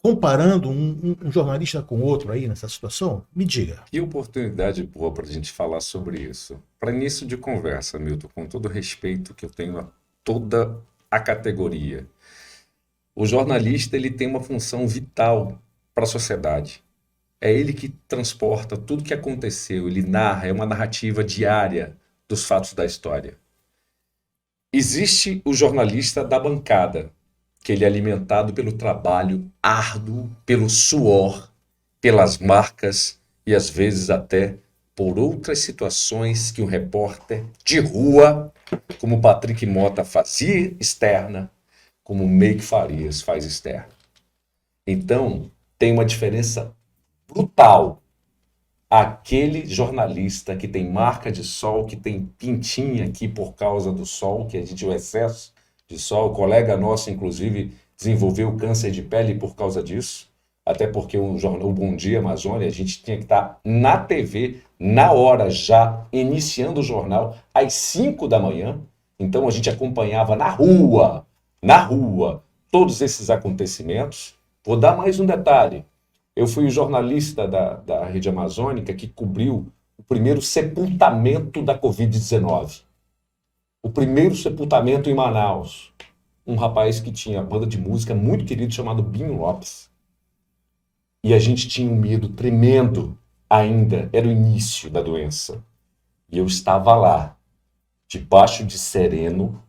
comparando um jornalista com outro aí nessa situação? Me diga. Que oportunidade boa para a gente falar sobre isso. Para início de conversa, Milton, com todo o respeito que eu tenho a toda a categoria. O jornalista ele tem uma função vital para a sociedade. É ele que transporta tudo que aconteceu, ele narra, é uma narrativa diária dos fatos da história. Existe o jornalista da bancada, que ele é alimentado pelo trabalho árduo, pelo suor, pelas marcas e às vezes até por outras situações que um repórter de rua, como Patrick Mota fazia externa, como Meik Farias faz externa. Então, tem uma diferença brutal. Aquele jornalista que tem marca de sol, que tem pintinha aqui por causa do sol, que a gente o excesso de sol, o colega nosso, inclusive, desenvolveu câncer de pele por causa disso, até porque o Bom Dia Amazônia, a gente tinha que estar na TV, na hora já, iniciando o jornal, às 5 da manhã, então a gente acompanhava na rua, todos esses acontecimentos. Vou dar mais um detalhe. Eu fui o jornalista da Rede Amazônica que cobriu o primeiro sepultamento da Covid-19. O primeiro sepultamento em Manaus. Um rapaz que tinha banda de música muito querido chamado Binho Lopes. E a gente tinha um medo tremendo ainda. Era o início da doença. E eu estava lá, debaixo de sereno,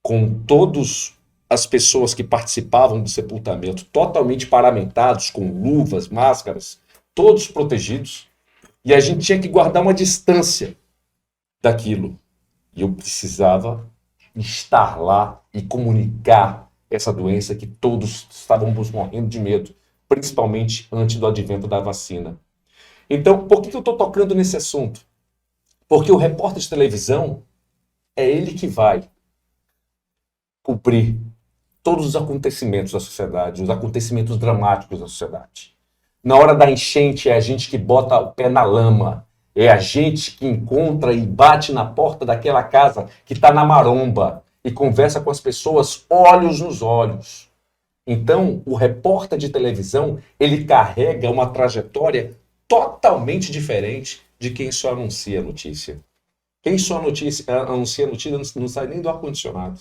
com todos as pessoas que participavam do sepultamento totalmente paramentados, com luvas, máscaras, todos protegidos, e a gente tinha que guardar uma distância daquilo. E eu precisava estar lá e comunicar essa doença que todos estávamos morrendo de medo, principalmente antes do advento da vacina. Então, por que eu estou tocando nesse assunto? Porque o repórter de televisão é ele que vai cobrir todos os acontecimentos da sociedade, os acontecimentos dramáticos da sociedade. Na hora da enchente, é a gente que bota o pé na lama, É a gente que encontra e bate na porta daquela casa que está na maromba e conversa com as pessoas olhos nos olhos. Então, o repórter de televisão, ele carrega uma trajetória totalmente diferente de quem só anuncia a notícia. Quem só anuncia a notícia não sai nem do ar-condicionado.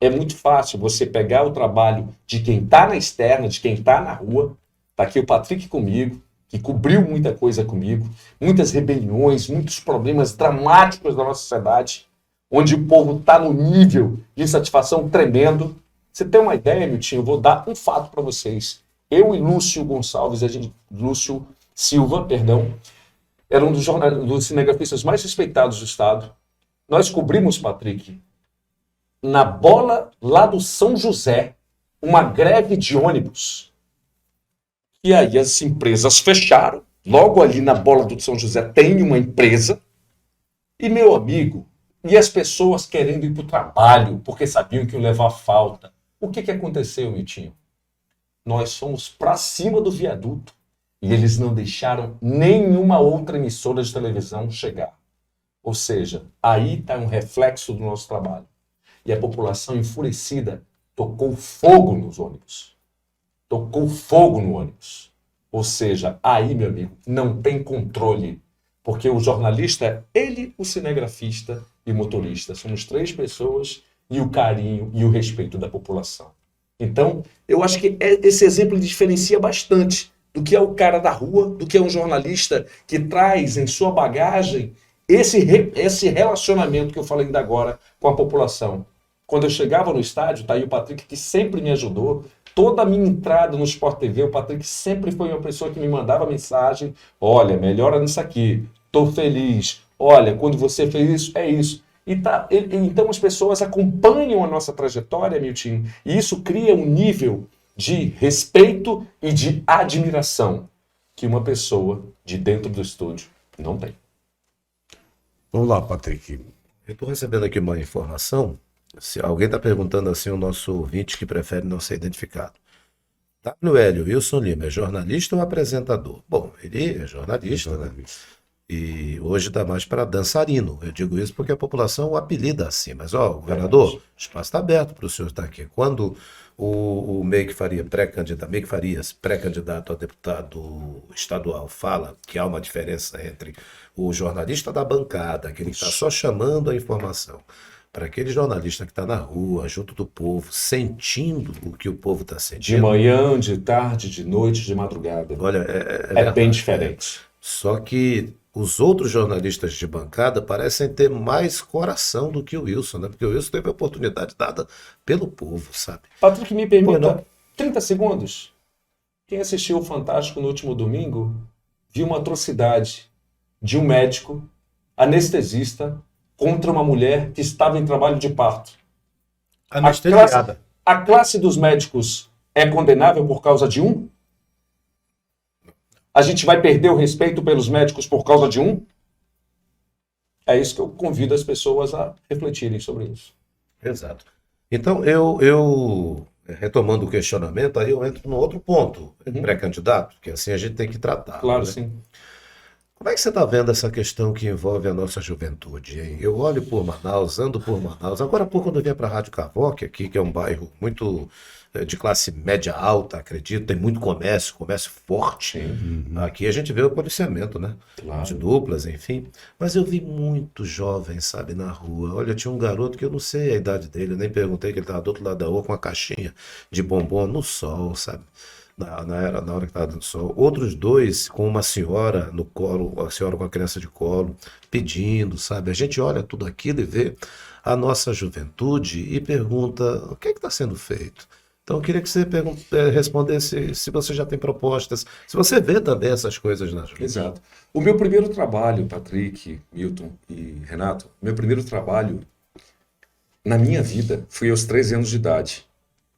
É muito fácil você pegar o trabalho de quem está na externa, de quem está na rua. Está aqui o Patrick comigo, que cobriu muita coisa comigo, muitas rebeliões, muitos problemas dramáticos da nossa sociedade, onde o povo está no nível de insatisfação tremendo. Você tem uma ideia, Miltinho? Eu vou dar um fato para vocês. Eu e Lúcio Lúcio Silva, era um dos cinegrafistas mais respeitados do Estado. Nós cobrimos, Patrick, na bola lá do São José, uma greve de ônibus. E aí as empresas fecharam. Logo ali na bola do São José tem uma empresa. E, meu amigo, e as pessoas querendo ir para o trabalho, porque sabiam que iam levar falta. O que aconteceu, Miltinho? Nós fomos para cima do viaduto e eles não deixaram nenhuma outra emissora de televisão chegar. Ou seja, aí está um reflexo do nosso trabalho. E a população enfurecida tocou fogo nos ônibus. Tocou fogo no ônibus. Ou seja, aí, meu amigo, não tem controle. Porque o jornalista, ele, o cinegrafista e o motorista, somos 3 pessoas e o carinho e o respeito da população. Então, eu acho que esse exemplo diferencia bastante do que é o cara da rua, do que é um jornalista que traz em sua bagagem esse relacionamento que eu falei ainda agora com a população. Quando eu chegava no estádio, tá aí o Patrick que sempre me ajudou, toda a minha entrada no Sport TV, o Patrick sempre foi uma pessoa que me mandava mensagem, olha, melhora nisso aqui, tô feliz, olha, quando você fez isso, é isso. Então as pessoas acompanham a nossa trajetória, Milton, e isso cria um nível de respeito e de admiração que uma pessoa de dentro do estúdio não tem. Vamos lá, Patrick. Eu estou recebendo aqui uma informação. Se alguém está perguntando assim, o nosso ouvinte que prefere não ser identificado. WL, Wilson Lima, é jornalista ou apresentador? Bom, ele é jornalista, né? E hoje dá mais para dançarino. Eu digo isso porque a população o apelida assim. Mas, governador, o espaço está aberto para o senhor estar aqui. Quando o Meik Farias, pré-candidato a deputado estadual, fala que há uma diferença entre o jornalista da bancada, aquele que está só chamando a informação, para aquele jornalista que está na rua, junto do povo, sentindo o que o povo está sentindo. De manhã, de tarde, de noite, de madrugada. Olha, é bem diferente. Só que os outros jornalistas de bancada parecem ter mais coração do que o Wilson, né? Porque o Wilson teve a oportunidade dada pelo povo, sabe? Patrick, me permita 30 segundos. Quem assistiu o Fantástico no último domingo viu uma atrocidade de um médico anestesista contra uma mulher que estava em trabalho de parto. Anestesiada. A classe dos médicos é condenável por causa de um? A gente vai perder o respeito pelos médicos por causa de um? É isso que eu convido as pessoas a refletirem sobre isso. Exato. Então, eu retomando o questionamento, aí eu entro no outro ponto, pré-candidato, que assim a gente tem que tratar. Claro, né? sim. Como é que você está vendo essa questão que envolve a nossa juventude, hein? Eu olho por Manaus, ando por Manaus. Agora há pouco, quando eu vim para a Rádio Cavoque, aqui, que é um bairro muito de classe média alta, acredito, tem muito comércio forte. Aqui a gente vê o policiamento, né? Claro. De duplas, enfim. Mas eu vi muito jovem, sabe, na rua. Olha, tinha um garoto que eu não sei a idade dele, eu nem perguntei, que ele estava do outro lado da rua com uma caixinha de bombom no sol, sabe? Na hora que estava dando sol. Outros 2 com uma senhora no colo, a senhora com a criança de colo, pedindo, sabe? A gente olha tudo aquilo e vê a nossa juventude e pergunta, o que está sendo feito? Então eu queria que você respondesse se você já tem propostas, se você vê também essas coisas na juventude. Exato. O meu primeiro trabalho, Patrick, Milton e Renato, meu primeiro trabalho na minha vida foi aos 13 anos de idade.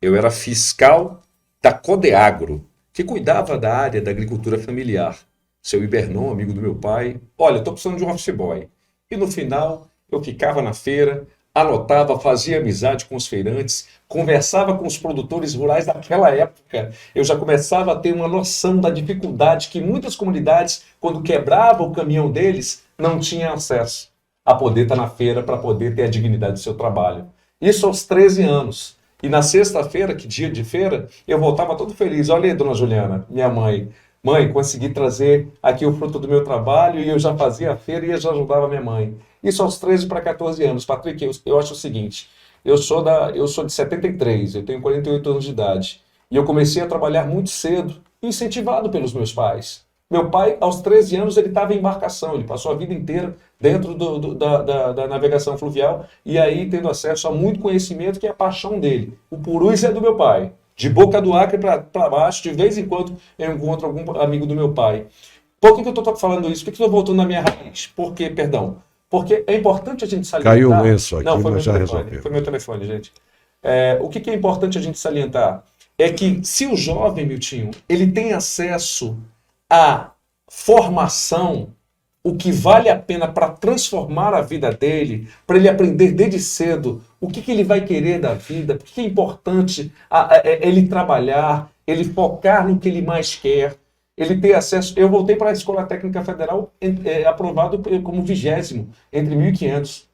Eu era fiscal da Codeagro, que cuidava da área da agricultura familiar. Seu Ibernon, amigo do meu pai, olha, estou precisando de um office boy. E no final, eu ficava na feira, anotava, fazia amizade com os feirantes, conversava com os produtores rurais daquela época. Eu já começava a ter uma noção da dificuldade que muitas comunidades, quando quebrava o caminhão deles, não tinham acesso a poder estar na feira para poder ter a dignidade do seu trabalho. Isso aos 13 anos. E na sexta-feira, que dia de feira, eu voltava todo feliz. Olha aí, dona Juliana, minha mãe. Mãe, consegui trazer aqui o fruto do meu trabalho e eu já fazia a feira e já ajudava minha mãe. Isso aos 13 para 14 anos. Patrick, eu acho o seguinte, eu sou de 73, eu tenho 48 anos de idade. E eu comecei a trabalhar muito cedo, incentivado pelos meus pais. Meu pai, aos 13 anos, ele estava em embarcação, ele passou a vida inteira dentro da navegação fluvial e aí tendo acesso a muito conhecimento que é a paixão dele. O purus é do meu pai. De Boca do Acre para baixo, de vez em quando eu encontro algum amigo do meu pai. Por que eu estou falando isso? Por que eu estou voltando na minha raiz? Porque é importante a gente salientar... Caiu um lenço aqui, Não, foi mas meu já telefone, resolveu. foi meu telefone, gente. O que é importante a gente salientar? É que se o jovem, Miltinho, ele tem acesso à formação, o que vale a pena para transformar a vida dele, para ele aprender desde cedo o que ele vai querer da vida, por que é importante ele trabalhar, ele focar no que ele mais quer, ele ter acesso... Eu voltei para a Escola Técnica Federal aprovado como 20º, entre 1.500.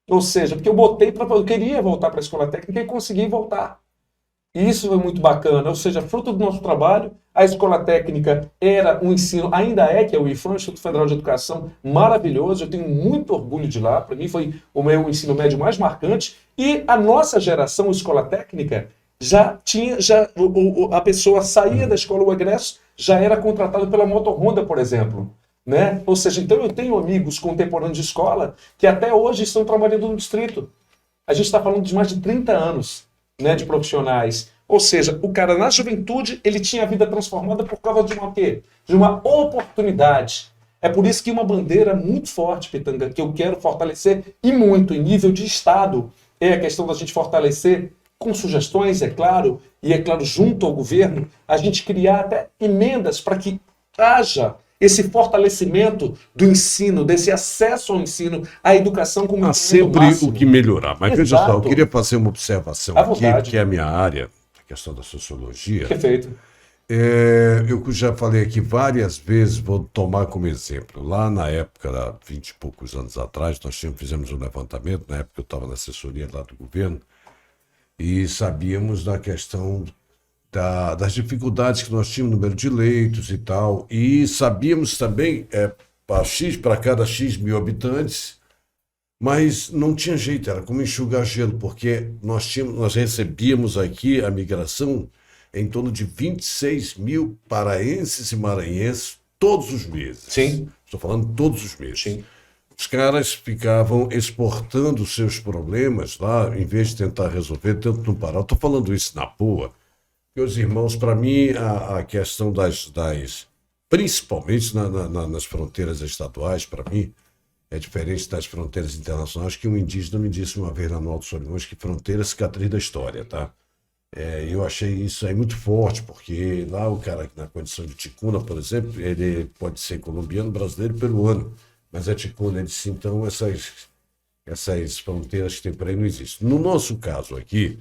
Ou seja, porque eu queria voltar para a Escola Técnica e consegui voltar. E isso foi muito bacana, ou seja, fruto do nosso trabalho, a Escola Técnica era um ensino, ainda é, que é o IFAM, Instituto Federal de Educação, maravilhoso, eu tenho muito orgulho de lá, para mim foi o meu ensino médio mais marcante, e a nossa geração, Escola Técnica, já tinha, a pessoa saía da escola, o egresso, já era contratado pela Moto Honda, por exemplo. Né? Ou seja, então eu tenho amigos contemporâneos de escola que até hoje estão trabalhando no distrito. A gente está falando de mais de 30 anos, né, de profissionais. Ou seja, o cara na juventude, ele tinha a vida transformada por causa de uma quê? De uma oportunidade. É por isso que uma bandeira muito forte, Pitanga, que eu quero fortalecer e muito em nível de Estado, é a questão da gente fortalecer com sugestões, é claro, e é claro, junto ao governo, a gente criar até emendas para que haja esse fortalecimento do ensino, desse acesso ao ensino, à educação como Há sempre o que melhorar. Mas veja só, eu Exato. queria fazer uma observação À aqui, vontade. que é a minha área, a questão da sociologia. Perfeito. Eu já falei aqui várias vezes, vou tomar como exemplo. Lá na época, há 20 e poucos anos atrás, nós fizemos um levantamento, na época eu estava na assessoria lá do governo, e sabíamos da questão das dificuldades que nós tínhamos no número de leitos e tal, e sabíamos também, para cada X mil habitantes, mas não tinha jeito, era como enxugar gelo, porque nós recebíamos aqui a migração em torno de 26 mil paraenses e maranhenses todos os meses. Sim. Estou falando todos os meses. Sim. Os caras ficavam exportando seus problemas lá, em vez de tentar resolver, tanto no Pará. Estou falando isso na boa. Meus irmãos, para mim, a questão principalmente nas fronteiras estaduais, para mim, é diferente das fronteiras internacionais, que um indígena me disse uma vez lá no Alto Solimões que fronteira é cicatriz da história, tá? Eu achei isso aí muito forte, porque lá o cara, na condição de ticuna, por exemplo, ele pode ser colombiano, brasileiro e peruano, mas é ticuna, ele disse, então essas fronteiras que tem por aí não existem. No nosso caso aqui,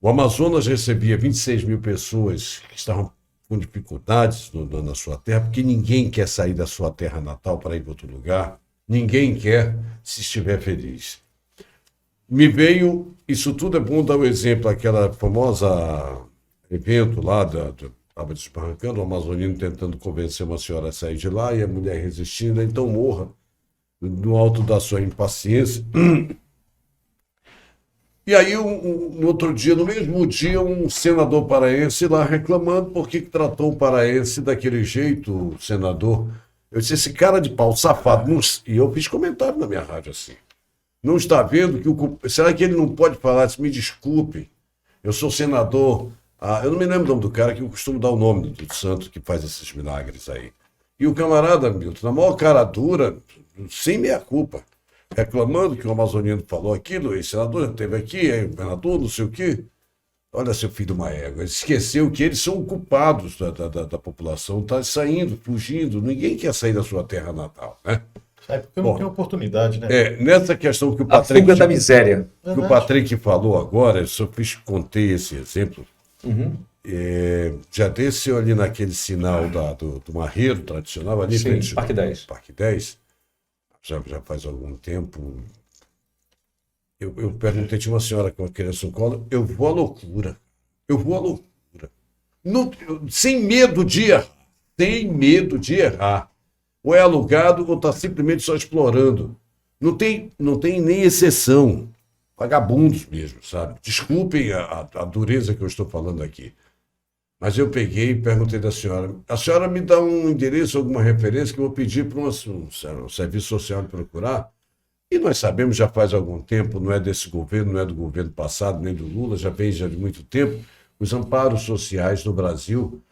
o Amazonas recebia 26 mil pessoas que estavam com dificuldades na sua terra, porque ninguém quer sair da sua terra natal para ir para outro lugar. Ninguém quer se estiver feliz. Me veio, isso tudo é bom dar o exemplo, aquela famosa evento lá, estava desbarrancando, o amazonino tentando convencer uma senhora a sair de lá e a mulher resistindo, então morra no alto da sua impaciência. E aí, no outro dia, no mesmo dia, um senador paraense lá reclamando por que tratou o paraense daquele jeito, o senador. Eu disse, esse cara de pau safado, e eu fiz comentário na minha rádio assim, não está vendo que será que ele não pode falar assim, me desculpe, eu sou senador, eu não me lembro o nome do cara, que eu costumo dar o nome do santo que faz esses milagres aí. E o camarada, Milton, na maior cara dura, sem meia culpa, reclamando que o amazoniano falou aquilo, e o senador já esteve aqui, aí o governador, não sei o quê. Olha, seu filho de uma égua, esqueceu que eles são culpados da população, está saindo, fugindo, ninguém quer sair da sua terra natal, né? É porque não Bom, tem oportunidade, né? nessa questão que o A Patrick, fuga da miséria. que o Patrick falou agora, eu só contei esse exemplo. Uhum. Já desceu ali naquele sinal do Marreiro tradicional, ali em Sim, frente ao Parque 10. Parque 10, já faz algum tempo. Eu perguntei, tinha uma senhora com uma criança no colo, eu vou à loucura. Eu vou à loucura. Sem medo de errar. Sem medo de errar. Ou é alugado ou está simplesmente só explorando. Não tem nem exceção. Vagabundos mesmo, sabe? Desculpem a dureza que eu estou falando aqui. Mas eu peguei e perguntei da senhora. A senhora me dá um endereço, alguma referência que eu vou pedir para um serviço social me procurar? E nós sabemos, já faz algum tempo, não é desse governo, não é do governo passado, nem do Lula, já vem já de muito tempo, os amparos sociais no Brasil,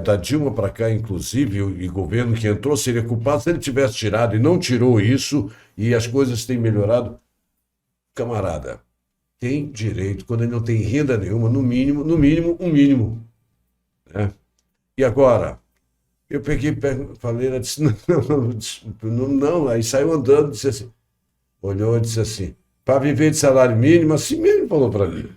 da Dilma para cá, inclusive, e governo que entrou seria culpado se ele tivesse tirado e não tirou isso, e as coisas têm melhorado. Camarada, tem direito, quando ele não tem renda nenhuma, no mínimo, um mínimo. Né? E agora, eu peguei, falei, ela disse, não, aí saiu andando, disse assim, olhou e disse assim, para viver de salário mínimo, assim mesmo falou para mim.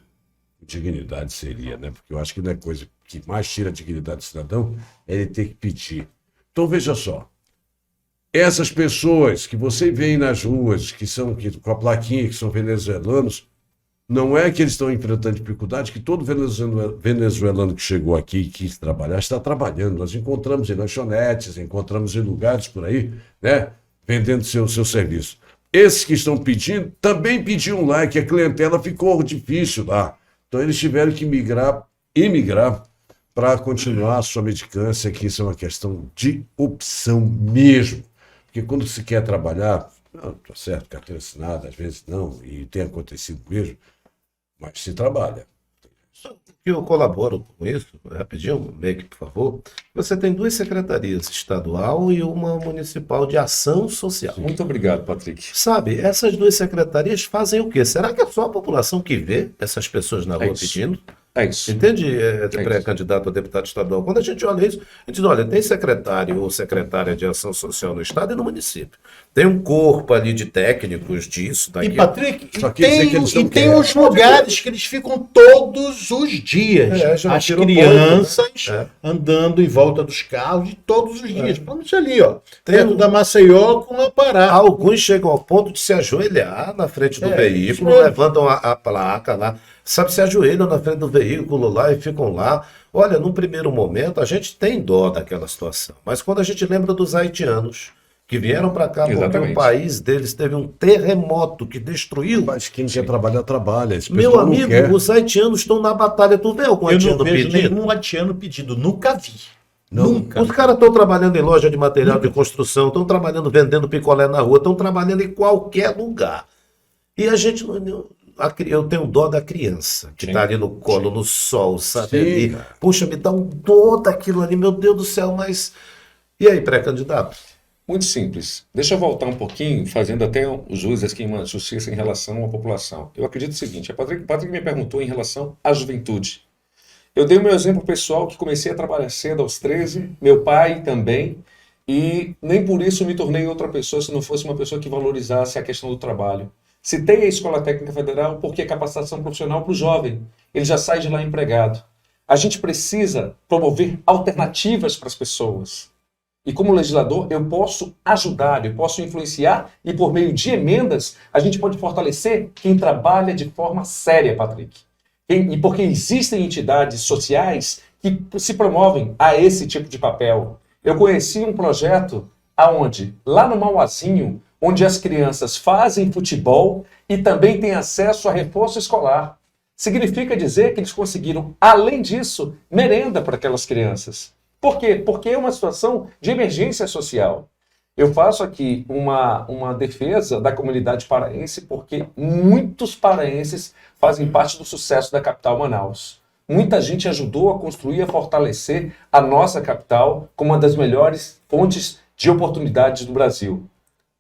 Dignidade seria, né? Porque eu acho que não é coisa que mais tira a dignidade do cidadão, é ele ter que pedir. Então, veja só, essas pessoas que você vê nas ruas, com a plaquinha, que são venezuelanos, não é que eles estão enfrentando dificuldade, que todo venezuelano que chegou aqui e quis trabalhar, está trabalhando. Nós encontramos em lanchonetes, encontramos em lugares por aí, né? Vendendo seu serviço. Esses que estão pedindo, também pediam lá, que a clientela ficou difícil lá. Então eles tiveram que emigrar para continuar a sua medicância, que isso é uma questão de opção mesmo. Porque quando se quer trabalhar, não, tá certo, carteira assinada, às vezes não, e tem acontecido mesmo, mas se trabalha. Eu colaboro com isso, rapidinho, Meg, por favor. Você tem 2 secretarias, estadual e uma municipal de ação social. Muito obrigado, Patrick. Sabe, essas 2 secretarias fazem o quê? Será que é só a população que vê essas pessoas na rua isso. pedindo? É isso. Entende, isso. pré-candidato a deputado estadual? Quando a gente olha isso, a gente diz, olha, tem secretário ou secretária de ação social no estado e no município. Tem um corpo ali de técnicos disso, E, daquilo. Patrick, Só quer dizer que eles não tem querem. uns lugares que eles ficam todos os dias. Já As virou crianças ponto, né? andando em volta dos carros de todos os dias. Vamos ali, ó. Tem Perto da Maceió com a Pará. Alguns chegam ao ponto de se ajoelhar na frente do veículo, isso mesmo. levantam a placa lá, sabe, se ajoelham na frente do veículo lá e ficam lá. Olha, num primeiro momento a gente tem dó daquela situação, mas quando a gente lembra dos haitianos que vieram para cá porque Exatamente. o país deles teve um terremoto que destruiu. Mas quem quer trabalhar, trabalha. Esse Meu pessoal não amigo, quer. os haitianos estão na batalha. Tu vê algum Eu haitiano não vejo pedindo? nenhum haitiano pedindo. Nunca vi. Não. Nunca. Os caras estão trabalhando em loja de material de construção, estão trabalhando vendendo picolé na rua, estão trabalhando em qualquer lugar. E a gente eu tenho dó da criança que está ali no colo, no sol, sabe? Sim, Ali. cara. Puxa, me dá um dó daquilo ali, meu Deus do céu, mas. E aí, pré-candidato? Muito simples. Deixa eu voltar um pouquinho, fazendo até os jus aqui uma justiça em relação à população. Eu acredito o seguinte, o Patrick me perguntou em relação à juventude. Eu dei o meu exemplo pessoal, que comecei a trabalhar cedo aos 13, meu pai também, e nem por isso me tornei outra pessoa se não fosse uma pessoa que valorizasse a questão do trabalho. Citei a Escola Técnica Federal porque é capacitação profissional para o jovem. Ele já sai de lá empregado. A gente precisa promover alternativas para as pessoas. E como legislador, eu posso ajudar, eu posso influenciar e por meio de emendas, a gente pode fortalecer quem trabalha de forma séria, Patrick. E porque existem entidades sociais que se promovem a esse tipo de papel. Eu conheci um projeto aonde, lá no Mauazinho, onde as crianças fazem futebol e também têm acesso a reforço escolar. Significa dizer que eles conseguiram, além disso, merenda para aquelas crianças. Por quê? Porque é uma situação de emergência social. Eu faço aqui uma defesa da comunidade paraense porque muitos paraenses fazem parte do sucesso da capital Manaus. Muita gente ajudou a construir e a fortalecer a nossa capital como uma das melhores fontes de oportunidades do Brasil.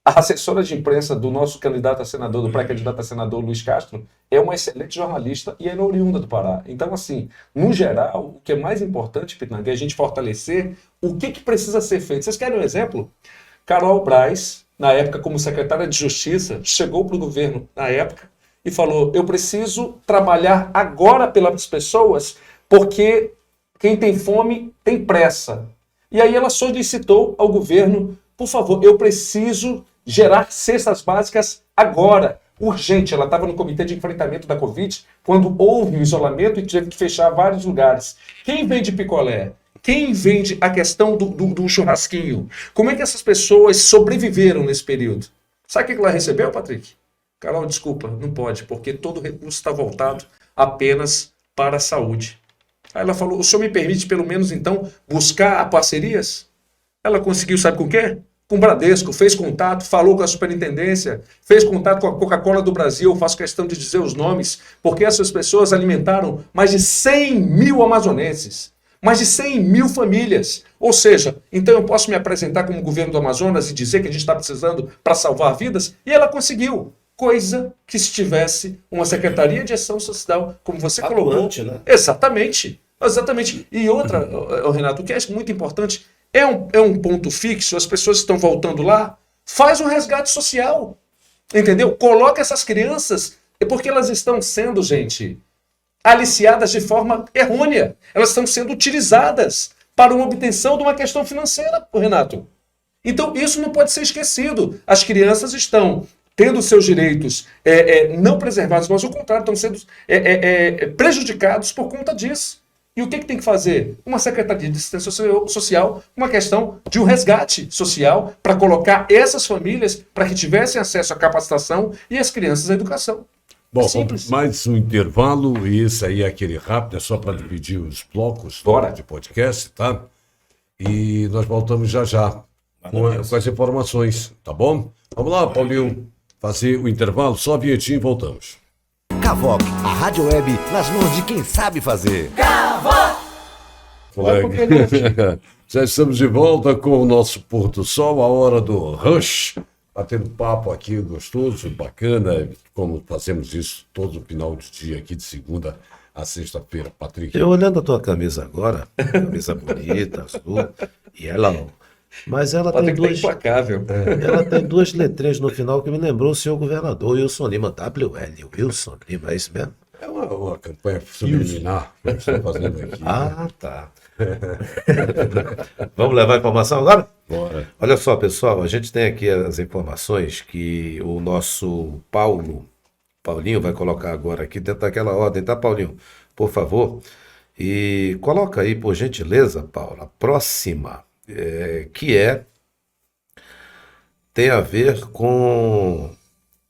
A assessora de imprensa do nosso candidato a senador, do pré-candidato a senador Luiz Castro, é uma excelente jornalista e é oriunda do Pará. Então, assim, no geral, o que é mais importante, Pitanga, é a gente fortalecer o que precisa ser feito. Vocês querem um exemplo? Carol Braz, na época como secretária de Justiça, chegou para o governo na época e falou: eu preciso trabalhar agora pelas pessoas, porque quem tem fome tem pressa. E aí ela solicitou ao governo: por favor, eu preciso gerar cestas básicas agora, urgente. Ela estava no comitê de enfrentamento da Covid, quando houve o isolamento e teve que fechar vários lugares. Quem vende picolé? Quem vende a questão do churrasquinho? Como é que essas pessoas sobreviveram nesse período? Sabe o que ela recebeu, Patrick? Carol, desculpa, não pode, porque todo o recurso está voltado apenas para a saúde. Aí ela falou: o senhor me permite, pelo menos, então, buscar parcerias? Ela conseguiu, sabe com o quê? Com o Bradesco, fez contato, falou com a superintendência, fez contato com a Coca-Cola do Brasil. Eu faço questão de dizer os nomes, porque essas pessoas alimentaram mais de 100 mil amazonenses. Mais de 100 mil famílias. Ou seja, então eu posso me apresentar como governo do Amazonas e dizer que a gente está precisando para salvar vidas? E ela conseguiu. Coisa que se tivesse uma Secretaria de Ação Social, como você Atuante, colocou. né? Exatamente. Exatamente. E outra, Renato, o que é muito importante, é um ponto fixo, as pessoas estão voltando lá, faz um resgate social. Entendeu? Coloca essas crianças, porque elas estão sendo, gente, aliciadas de forma errônea. Elas estão sendo utilizadas para uma obtenção de uma questão financeira, Renato. Então, isso não pode ser esquecido. As crianças estão tendo seus direitos não preservados, mas, ao contrário, estão sendo prejudicados por conta disso. E o que tem que fazer? Uma Secretaria de Assistência Social, uma questão de um resgate social para colocar essas famílias para que tivessem acesso à capacitação e as crianças à educação. Bom, Simples. mais um intervalo, e esse aí é aquele rápido, é só para dividir os blocos Bora. de podcast, tá? E nós voltamos já com as informações, tá bom? Vamos lá, Paulinho, fazer o intervalo, só a vinhetinha e voltamos. Cavoc, a rádio web nas mãos de quem sabe fazer. Já estamos de volta com o nosso Pôr do Sol, a hora do Rush, batendo papo aqui gostoso, bacana, como fazemos isso todo final de dia aqui, de segunda a sexta-feira, Patrick. Eu olhando a tua camisa agora, camisa bonita, azul, e ela não. Mas ela tem Patrick tá duas, implacável. ela tem duas letrinhas no final que me lembrou o senhor governador Wilson Lima, WL, Wilson Lima, é isso mesmo? É uma campanha subliminar que estamos fazendo aqui. Ah, tá. Vamos levar a informação agora? Bora. Olha só, pessoal, a gente tem aqui as informações que o nosso Paulinho vai colocar agora aqui dentro daquela ordem, tá, Paulinho? Por favor. E coloca aí, por gentileza, Paula, a próxima, que tem a ver com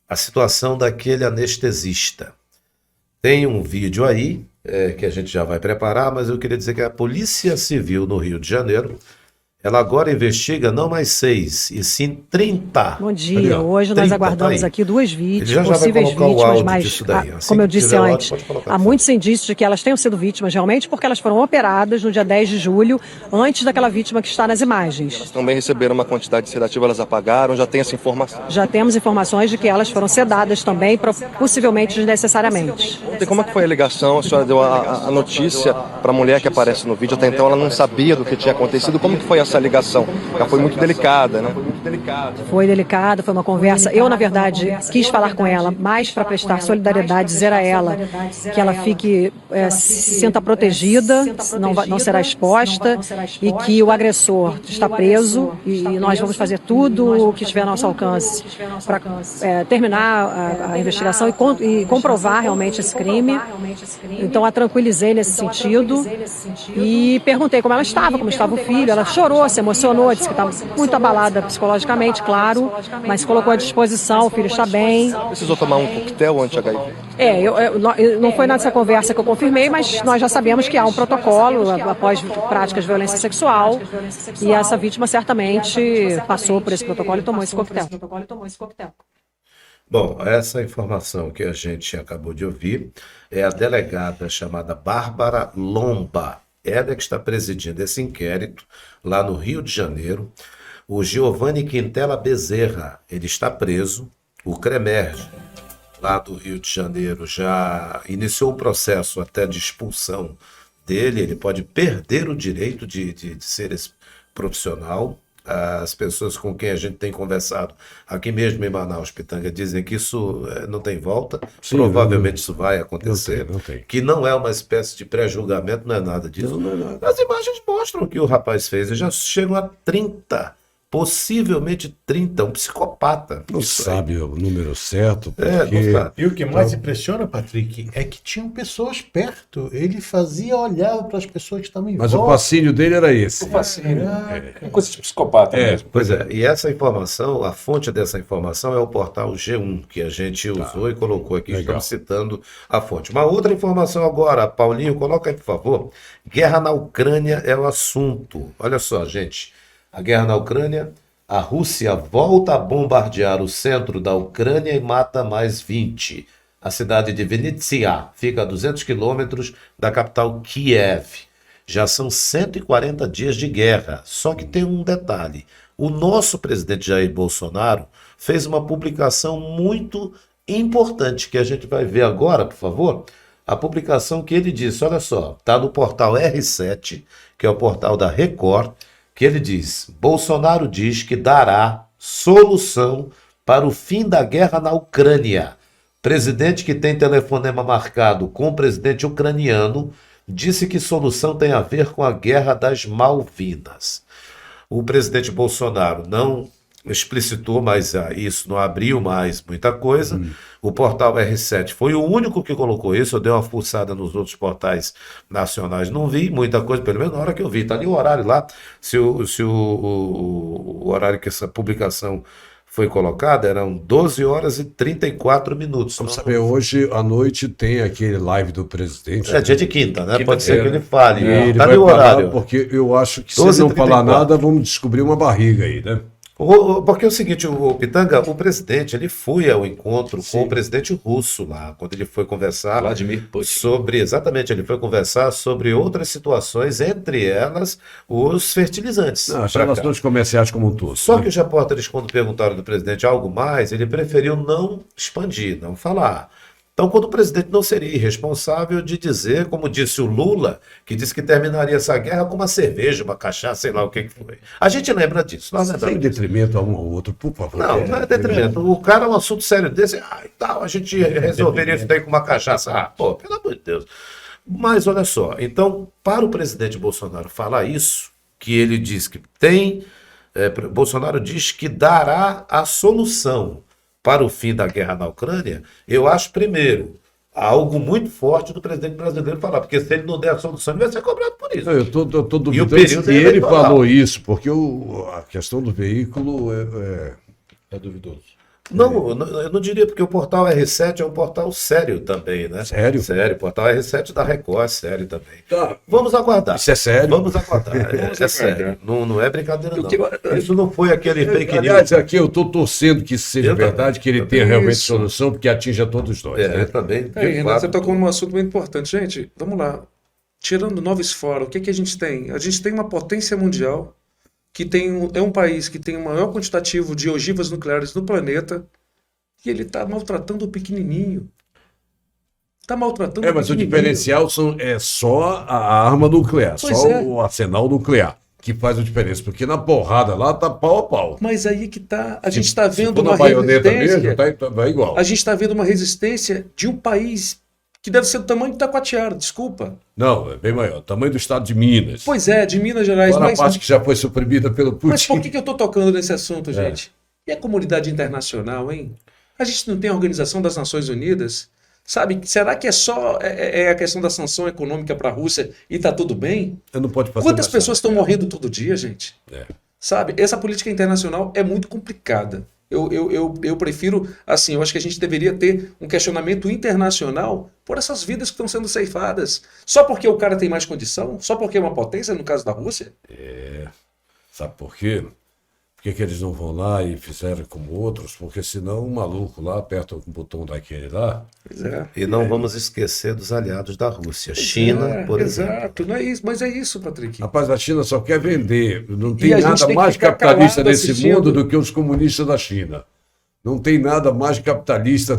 a situação daquele anestesista. Tem um vídeo aí que a gente já vai preparar, mas eu queria dizer que a Polícia Civil no Rio de Janeiro, ela agora investiga não mais 6, e sim 30. Bom dia. Ali, ó, Hoje nós 30, aguardamos tá aí. aqui duas vítimas, Ele já vai possíveis colocar o vítimas, áudio mas, disso daí. Assim como eu que disse tiver o áudio, antes, pode colocar, há por muitos indícios de que elas tenham sido vítimas realmente, porque elas foram operadas no dia 10 de julho, antes daquela vítima que está nas imagens. Também receberam uma quantidade de sedativo, elas apagaram, já tem essa informação. Já temos informações de que elas foram sedadas também, possivelmente desnecessariamente. E como é que foi a ligação? A senhora deu a notícia para a mulher que aparece no vídeo, até então ela não sabia do que tinha acontecido. Como que foi essa ligação? Ela foi muito delicada, né? Foi delicado, foi uma conversa. Eu, na verdade, quis falar com ela mais para prestar solidariedade, dizer a ela que ela se sinta protegida, não será exposta e que o agressor está preso e nós vamos fazer tudo o que estiver ao nosso alcance para terminar a investigação e comprovar realmente esse crime. Então, a tranquilizei nesse sentido e perguntei como ela estava, como estava o filho. Ela chorou, se emocionou, disse que estava muito abalada psicologicamente, claro, mas se colocou à disposição, o filho está bem. Precisou tomar um coquetel anti-HIV? Não foi nessa conversa que eu confirmei, mas nós já sabemos que há um protocolo após práticas de violência sexual e essa vítima certamente passou por esse protocolo e tomou esse coquetel. Bom, essa informação que a gente acabou de ouvir é a delegada chamada Bárbara Lomba. Ela é que está presidindo esse inquérito lá no Rio de Janeiro. O Giovanni Quintela Bezerra, ele está preso. O CREMERG, lá do Rio de Janeiro, já iniciou o processo até de expulsão dele. Ele pode perder o direito de ser esse profissional. As pessoas com quem a gente tem conversado aqui mesmo em Manaus, Pitanga, dizem que isso não tem volta. Sim, Provavelmente isso vai acontecer. não tem. Que não é uma espécie de pré-julgamento, não é nada disso. Não é nada. As imagens mostram o que o rapaz fez. Ele já chegou a 30. Possivelmente 30, um psicopata. Não Isso aí. sabe o número certo, É, porque... não sabe. E o que mais impressiona, Patrick, é que tinham pessoas perto. Ele olhava para as pessoas que estavam em Mas o volta. fascínio dele era esse. O fascínio. É coisa de psicopata mesmo. Pois é, e essa informação, a fonte dessa informação é o portal G1, que a gente usou e colocou aqui, Legal. estamos citando a fonte. Uma outra informação agora, Paulinho, coloca aí, por favor. Guerra na Ucrânia é o assunto. Olha só, gente. A guerra na Ucrânia, a Rússia volta a bombardear o centro da Ucrânia e mata mais 20. A cidade de Vinnytsia fica a 200 quilômetros da capital Kiev. Já são 140 dias de guerra. Só que tem um detalhe. O nosso presidente Jair Bolsonaro fez uma publicação muito importante, que a gente vai ver agora, por favor. A publicação que ele disse, olha só, está no portal R7, que é o portal da Record, que ele diz: Bolsonaro diz que dará solução para o fim da guerra na Ucrânia. Presidente que tem telefonema marcado com o presidente ucraniano disse que solução tem a ver com a guerra das Malvinas. O presidente Bolsonaro não explicitou, mas isso não abriu mais muita coisa. O portal R7 foi o único que colocou isso. Eu dei uma fuçada nos outros portais nacionais, não vi muita coisa, pelo menos na hora que eu vi. Está ali o horário lá, se o horário que essa publicação foi colocada, eram 12 horas e 34 minutos. Vamos saber, hoje à noite tem aquele live do presidente. É dia de quinta, né? Pode ser Quinta-feira. que ele fale. Ele Está vai ali o falar, horário. porque eu acho que se 12h34. não falar nada, vamos descobrir uma barriga aí, né? Porque é o seguinte, o Pitanga, o presidente, ele foi ao encontro com o presidente russo lá, quando ele foi conversar Vladimir Putin. sobre, exatamente, ele foi conversar sobre outras situações, entre elas os fertilizantes. Não, as pra cá. relações comerciais como um todo. Só né? que os repórteres, quando perguntaram do presidente algo mais, ele preferiu não expandir, não falar. Então, quando o presidente não seria irresponsável de dizer, como disse o Lula, que disse que terminaria essa guerra com uma cerveja, uma cachaça, sei lá o que foi. A gente lembra disso, nós Sem lembramos disso. detrimento a um ao outro, por favor. Não, não é detrimento. O cara, um assunto sério desse, e tal, a gente resolveria isso daí com uma cachaça. Ah, pô, pelo amor de Deus. Mas olha só, então, para o presidente Bolsonaro falar isso, que ele diz que tem, Bolsonaro diz que dará a solução para o fim da guerra na Ucrânia, eu acho, primeiro, algo muito forte do presidente brasileiro falar, porque se ele não der a solução, ele vai ser cobrado por isso. Não, eu estou duvidando período se ele eleitoral. falou isso, porque a questão do veículo É duvidoso. Não, eu não diria, porque o portal R7 é um portal sério também, né? Sério? Sério, o portal R7 da Record é sério também. Tá. Vamos aguardar. Isso é sério? Vamos aguardar. É aguardar. sério. Não é brincadeira, Eu não. que- Isso não foi aquele fake Aliás, news. aqui eu estou torcendo que isso seja Eu também. verdade, que ele Eu tenha também. realmente Isso. solução, porque atinja todos nós. É, né? também. de Aí, Renato, fato, você tocou num assunto muito importante. Gente, vamos lá. Tirando Nova Esfora, o que a gente tem? A gente tem uma potência mundial, que é um país que tem o maior quantitativo de ogivas nucleares no planeta, e ele está maltratando o pequenininho. Está maltratando Mas o pequenininho. diferencial é só a arma nuclear, Pois só é. o arsenal nuclear que faz a diferença, porque na porrada lá tá pau a pau. Mas aí que tá. A gente está Se vendo for na uma baioneta resistência. mesmo, vai igual. A gente está vendo uma resistência de um país que deve ser do tamanho de Taquatiara, desculpa. Não, é bem maior. Tamanho do estado de Minas. Pois é, de Minas Gerais. Fora a Mas, parte que já foi suprimida pelo Putin. mas por que eu estou tocando nesse assunto, gente? E a comunidade internacional, hein? A gente não tem a Organização das Nações Unidas? Sabe, será que é só a questão da sanção econômica para a Rússia e tá tudo bem? Eu não pode fazer Quantas mais pessoas estão morrendo todo dia, gente? É. Sabe, essa política internacional é muito complicada. Eu prefiro, assim, eu acho que a gente deveria ter um questionamento internacional por essas vidas que estão sendo ceifadas. Só porque o cara tem mais condição? Só porque é uma potência, no caso da Rússia? Sabe por quê? Por que eles não vão lá e fizeram como outros? Porque senão um maluco lá aperta o botão daquele lá. Pois é. E não vamos esquecer dos aliados da Rússia. China, por exemplo. Exato, não é isso, mas é isso, Patrick. Rapaz, a China só quer vender. Não tem a gente nada tem que mais ficar capitalista calado nesse assistindo. mundo do que os comunistas da China. Não tem nada mais capitalista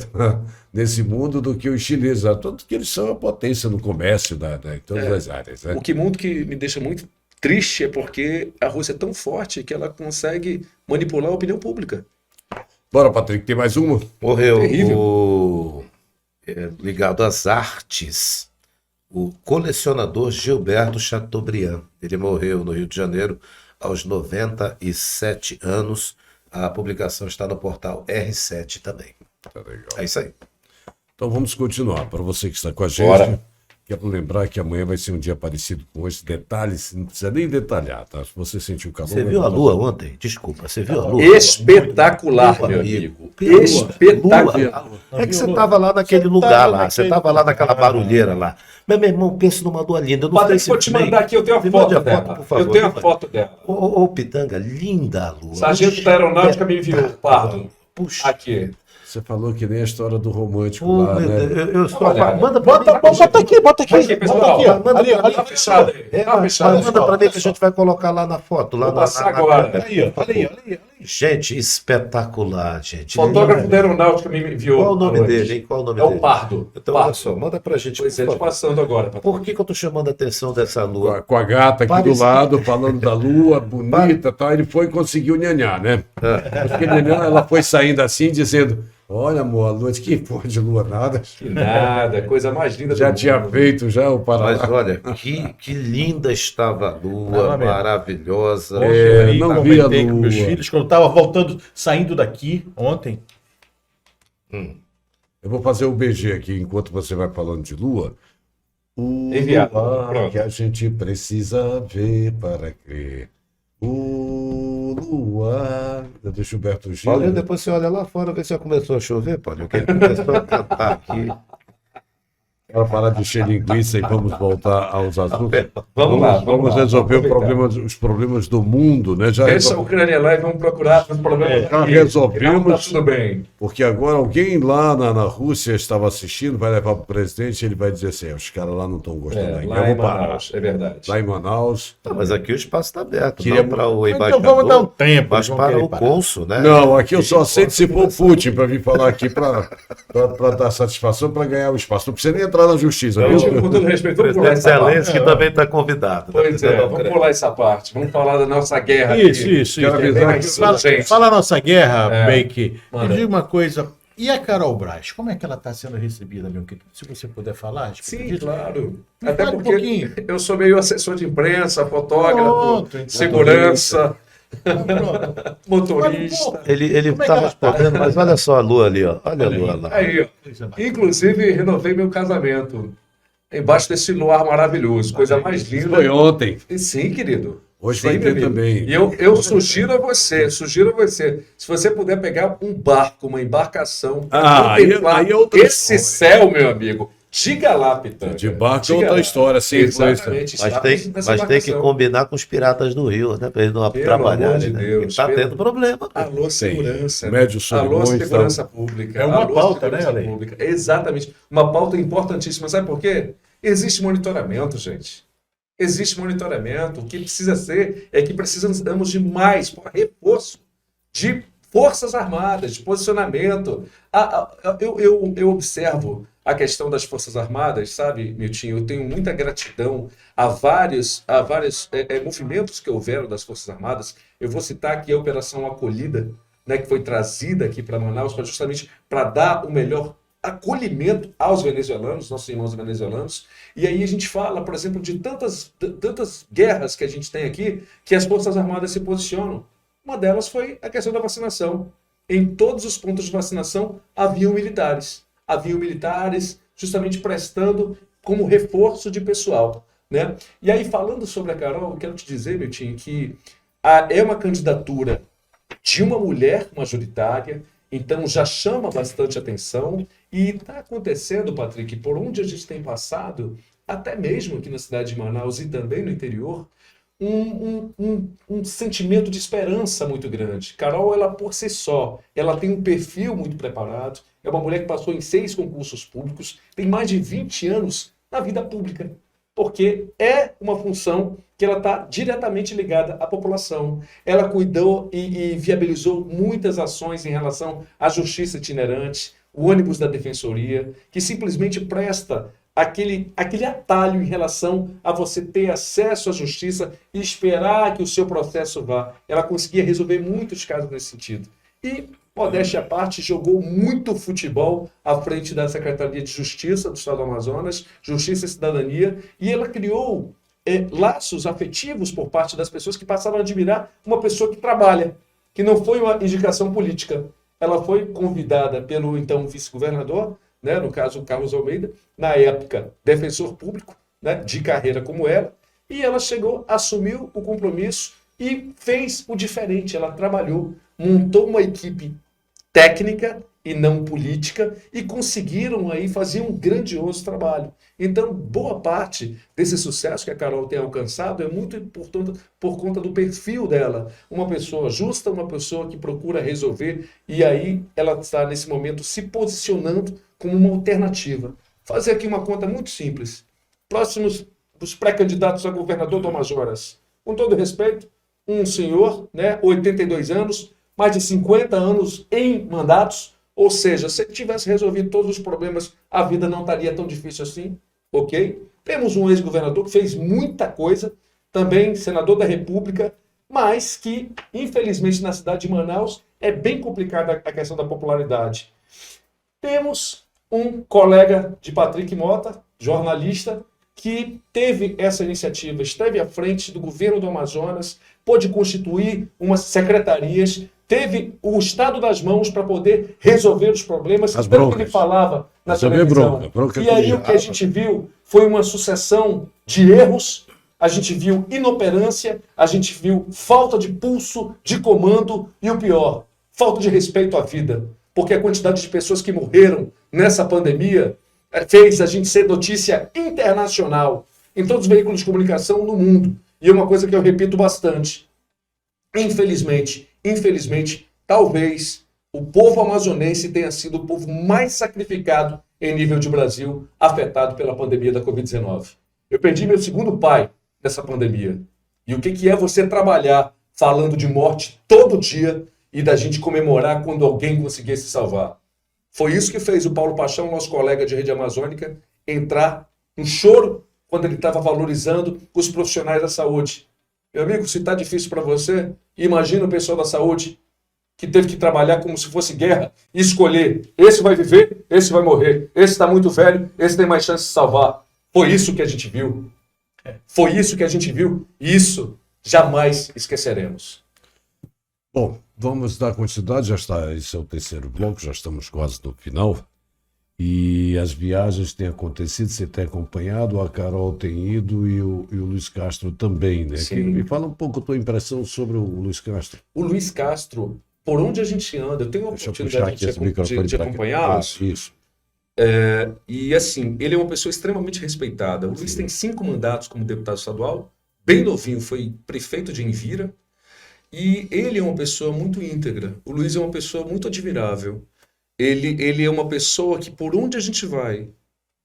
nesse mundo do que os chineses. Tanto que eles são a potência no comércio, em todas as áreas. Né? O que mundo que me deixa muito triste é porque a Rússia é tão forte que ela consegue manipular a opinião pública. Bora, Patrick, tem mais uma? Morreu Terrível. ligado às artes, o colecionador Gilberto Chateaubriand. Ele morreu no Rio de Janeiro aos 97 anos. A publicação está no portal R7 também. Tá legal. É isso aí. Então vamos continuar. Para você que está com a gente, Bora. quero lembrar que amanhã vai ser um dia parecido com esse. Detalhes, não precisa nem detalhar, tá? Se você sentiu calor... Você viu a lua ontem? Desculpa, você viu a lua? Espetacular, Lua, meu amigo. amigo. Espetacular. Lua. É que você estava lá naquele lugar lá, você estava lá naquela barulheira lá. Mas, meu irmão, pensa numa lua linda. Eu não sei Patrick, se vou te bem. mandar aqui, eu tenho a Me foto mande a dela. foto, por favor. Eu tenho a foto dela. Ô, Pitanga, linda a lua. Sargento da Aeronáutica me enviou, Pardo. Puxa. Aqui. Você falou que nem a história do romântico Ô, lá, meu né? Deus, eu estou Olha, manda pra mim. Bota aqui, bota aqui. Aqui, pessoal. Bota aqui, ó. Manda Ali, pra ali. Tá fechado aí. Tá fechado. Manda pra mim que a gente vai colocar lá na foto. Lá Vou na- passar na- agora. câmera. Aí, ó. Olha aí. Gente, espetacular, gente. Fotógrafo da Aeronáutica me enviou. Qual o nome à noite. dele, hein? Qual o nome É dele? o Pardo. Então, olha Pardo. só, manda pra gente, Pois é, por te favor. passando agora. Patrick. Por que eu tô chamando a atenção dessa Com lua? com a gata aqui Parece- do lado, falando da lua, bonita e tal. Ele foi e conseguiu nhanhar, né? Porque nhanhar, ela foi saindo assim, dizendo: olha, amor, a lua, de que porra de lua nada. Que nada, coisa mais linda Já do tinha mundo. feito já o Mas Paraná. olha, que linda estava a lua, Tava mesmo. maravilhosa. Ontem eu não vi a comentei com meus lua. filhos quando eu tava voltando, saindo daqui ontem. Eu vou fazer o BG aqui enquanto você vai falando de lua. O Enviado. luar Pronto. que a gente precisa ver para crer. O luar. Do Gilberto Gil. Paulinho, depois você olha lá fora, vê se já começou a chover, Paulinho, que ele começou a cantar aqui. Para parar de encher linguiça e vamos voltar aos assuntos. Vamos lá, vamos lá, resolver vamos aproveitar. os problemas do mundo, né? Já Essa Ucrânia lá e vamos procurar os problemas. já aqui. resolvemos. Não, tá tudo bem. Porque agora alguém lá na Rússia estava assistindo, vai levar para o presidente e ele vai dizer assim: os caras lá não estão gostando É, ainda. lá em Eu vou parar. Manaus, é verdade. Lá em Manaus. Não, mas aqui o espaço está aberto, Queria- não para o Então embaixador, vamos dar um tempo. mas eles vão para querer o parar. cônsul, né? Não, aqui eu só aceito se for o Putin para vir falar aqui para dar satisfação para ganhar o espaço. Não precisa nem entrar na justiça, viu? Com todo respeito, O vamos pular presidente essa parte. Zelensky também está convidado. Pois é, vamos pular essa parte. Vamos falar da nossa guerra Isso, aqui. isso, Quero isso. avisar que- Fala, gente. fala a nossa guerra, É. Bake. Manda. Me diga uma coisa. E a Carol Braz, como é que ela está sendo recebida, meu querido? Se você puder falar. a respeito Sim, disso. claro. Me Até fale um porque pouquinho. eu sou meio assessor de imprensa, fotógrafo, Pronto, então. segurança, Pronto. motorista. Ele Como é que está ela tá? respondendo, mas olha só a lua ali, ó. Olha a lua lá. Aí, ó. Inclusive, renovei meu casamento. Embaixo desse luar maravilhoso. Coisa mais Isso linda. foi ontem. E sim, querido. Hoje Sim, vai meu ter amigo. também. E eu sugiro a você, se você puder pegar um barco, uma embarcação, Ah, contemplar aí é outra esse céu, meu amigo, diga lá, Pitanga. De barco é Diga outra lá. história, sim. Exatamente. Mas estamos tem, nessa mas tem que embarcação. combinar com os piratas do Rio, né? Para eles não Pelo trabalharem. amor de Né? Deus, Está pelo- tendo problema. Alô, segurança. Médio Alô, Solimões, segurança pública. É uma Alô, pauta, segurança né, Ale? pública. Exatamente. Uma pauta importantíssima. Sabe por quê? Existe monitoramento, gente. Existe monitoramento. O que precisa ser é que precisamos de mais reforço de forças armadas, de posicionamento. Eu observo a questão das forças armadas, sabe, Miltinho? Eu tenho muita gratidão a vários movimentos que houveram das forças armadas. Eu vou citar aqui a Operação Acolhida, né, que foi trazida aqui para Manaus justamente para dar o melhor acolhimento aos venezuelanos, nossos irmãos venezuelanos. E aí a gente fala, por exemplo, de tantas guerras que a gente tem aqui, que as Forças Armadas se posicionam. Uma delas foi a questão da vacinação. Em todos os pontos de vacinação haviam militares. Haviam militares justamente prestando como reforço de pessoal, né? E aí, falando sobre a Carol, eu quero te dizer, Miltinho, que é uma candidatura de uma mulher majoritária, então já chama bastante atenção e está acontecendo, Patrick, por onde a gente tem passado, até mesmo aqui na cidade de Manaus e também no interior, um sentimento de esperança muito grande. Carol, ela por si só, ela tem um perfil muito preparado, é uma mulher que passou em 6 concursos públicos, tem mais de 20 anos na vida pública, porque é uma função que ela está diretamente ligada à população. Ela cuidou e viabilizou muitas ações em relação à justiça itinerante, o ônibus da defensoria, que simplesmente presta aquele atalho em relação a você ter acesso à justiça e esperar que o seu processo vá. Ela conseguia resolver muitos casos nesse sentido. E, modéstia à parte, jogou muito futebol à frente da Secretaria de Justiça do Estado do Amazonas, Justiça e Cidadania, e ela criou laços afetivos por parte das pessoas que passaram a admirar uma pessoa que trabalha, que não foi uma indicação política. Ela foi convidada pelo então vice-governador, né, no caso Carlos Almeida, na época defensor público, né, de carreira como ela, e ela chegou, assumiu o compromisso e fez o diferente. Ela trabalhou, montou uma equipe técnica e não política e conseguiram aí fazer um grandioso trabalho. Então, boa parte desse sucesso que a Carol tem alcançado é muito importante por conta do perfil dela. Uma pessoa justa, uma pessoa que procura resolver, e aí ela está nesse momento se posicionando como uma alternativa. Fazer aqui uma conta muito simples. Próximos dos pré-candidatos a governador do Amazonas. Com todo respeito, um senhor, né, 82 anos, mais de 50 anos em mandatos, ou seja, se ele tivesse resolvido todos os problemas, a vida não estaria tão difícil assim, ok? Temos um ex-governador que fez muita coisa, também senador da República, mas que, infelizmente, na cidade de Manaus, é bem complicada a questão da popularidade. Temos um colega de Patrick Mota, jornalista, que teve essa iniciativa, esteve à frente do governo do Amazonas, pôde constituir umas secretarias, teve o Estado das mãos para poder resolver os problemas, pelo que ele falava na televisão. E aí o que a gente viu foi uma sucessão de erros, a gente viu inoperância, a gente viu falta de pulso, de comando e o pior, falta de respeito à vida. Porque a quantidade de pessoas que morreram nessa pandemia fez a gente ser notícia internacional em todos os veículos de comunicação no mundo. E é uma coisa que eu repito bastante. Infelizmente, talvez o povo amazonense tenha sido o povo mais sacrificado em nível de Brasil, afetado pela pandemia da Covid-19. Eu perdi meu segundo pai nessa pandemia. E o que é você trabalhar falando de morte todo dia e da gente comemorar quando alguém conseguir se salvar? Foi isso que fez o Paulo Paixão, nosso colega de Rede Amazônica, entrar no choro quando ele estava valorizando os profissionais da saúde. Meu amigo, se está difícil para você, imagina o pessoal da saúde que teve que trabalhar como se fosse guerra e escolher, esse vai viver, esse vai morrer, esse está muito velho, esse tem mais chance de salvar. Foi isso que a gente viu. Foi isso que a gente viu e isso jamais esqueceremos. Bom, vamos dar continuidade, já está, esse é o terceiro bloco, já estamos quase no final. E as viagens têm acontecido, você tem acompanhado, a Carol tem ido e o Luiz Castro também, né? Me fala um pouco a tua impressão sobre o Luiz Castro. O Luiz Castro, por onde a gente anda, eu tenho a oportunidade de acompanhá-lo. Isso. E assim, ele é uma pessoa extremamente respeitada. O Luiz tem 5 mandatos como deputado estadual, bem novinho, foi prefeito de Envira, e ele é uma pessoa muito íntegra. O Luiz é uma pessoa muito admirável. Ele é uma pessoa que, por onde a gente vai,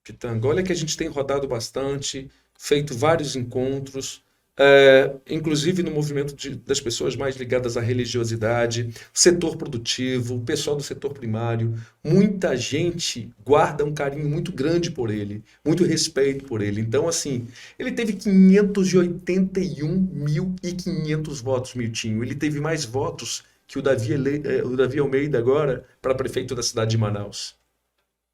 Pitanga, olha que a gente tem rodado bastante, feito vários encontros, inclusive no movimento das pessoas mais ligadas à religiosidade, setor produtivo, o pessoal do setor primário, muita gente guarda um carinho muito grande por ele, muito respeito por ele. Então, assim, ele teve 581.500 votos, Miltinho. Ele teve mais votos que o Davi Almeida agora para prefeito da cidade de Manaus.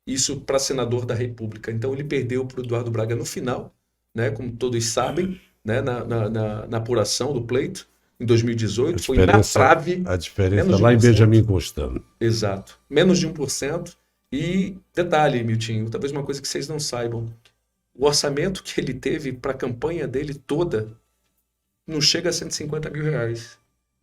Isso para senador da República. Então ele perdeu para o Eduardo Braga no final, né, como todos sabem, né, na apuração do pleito, em 2018, foi na trave. A diferença lá em Benjamin Constant. Exato. Menos de 1%. E detalhe, Miltinho, talvez uma coisa que vocês não saibam, o orçamento que ele teve para a campanha dele toda não chega a R$150 mil.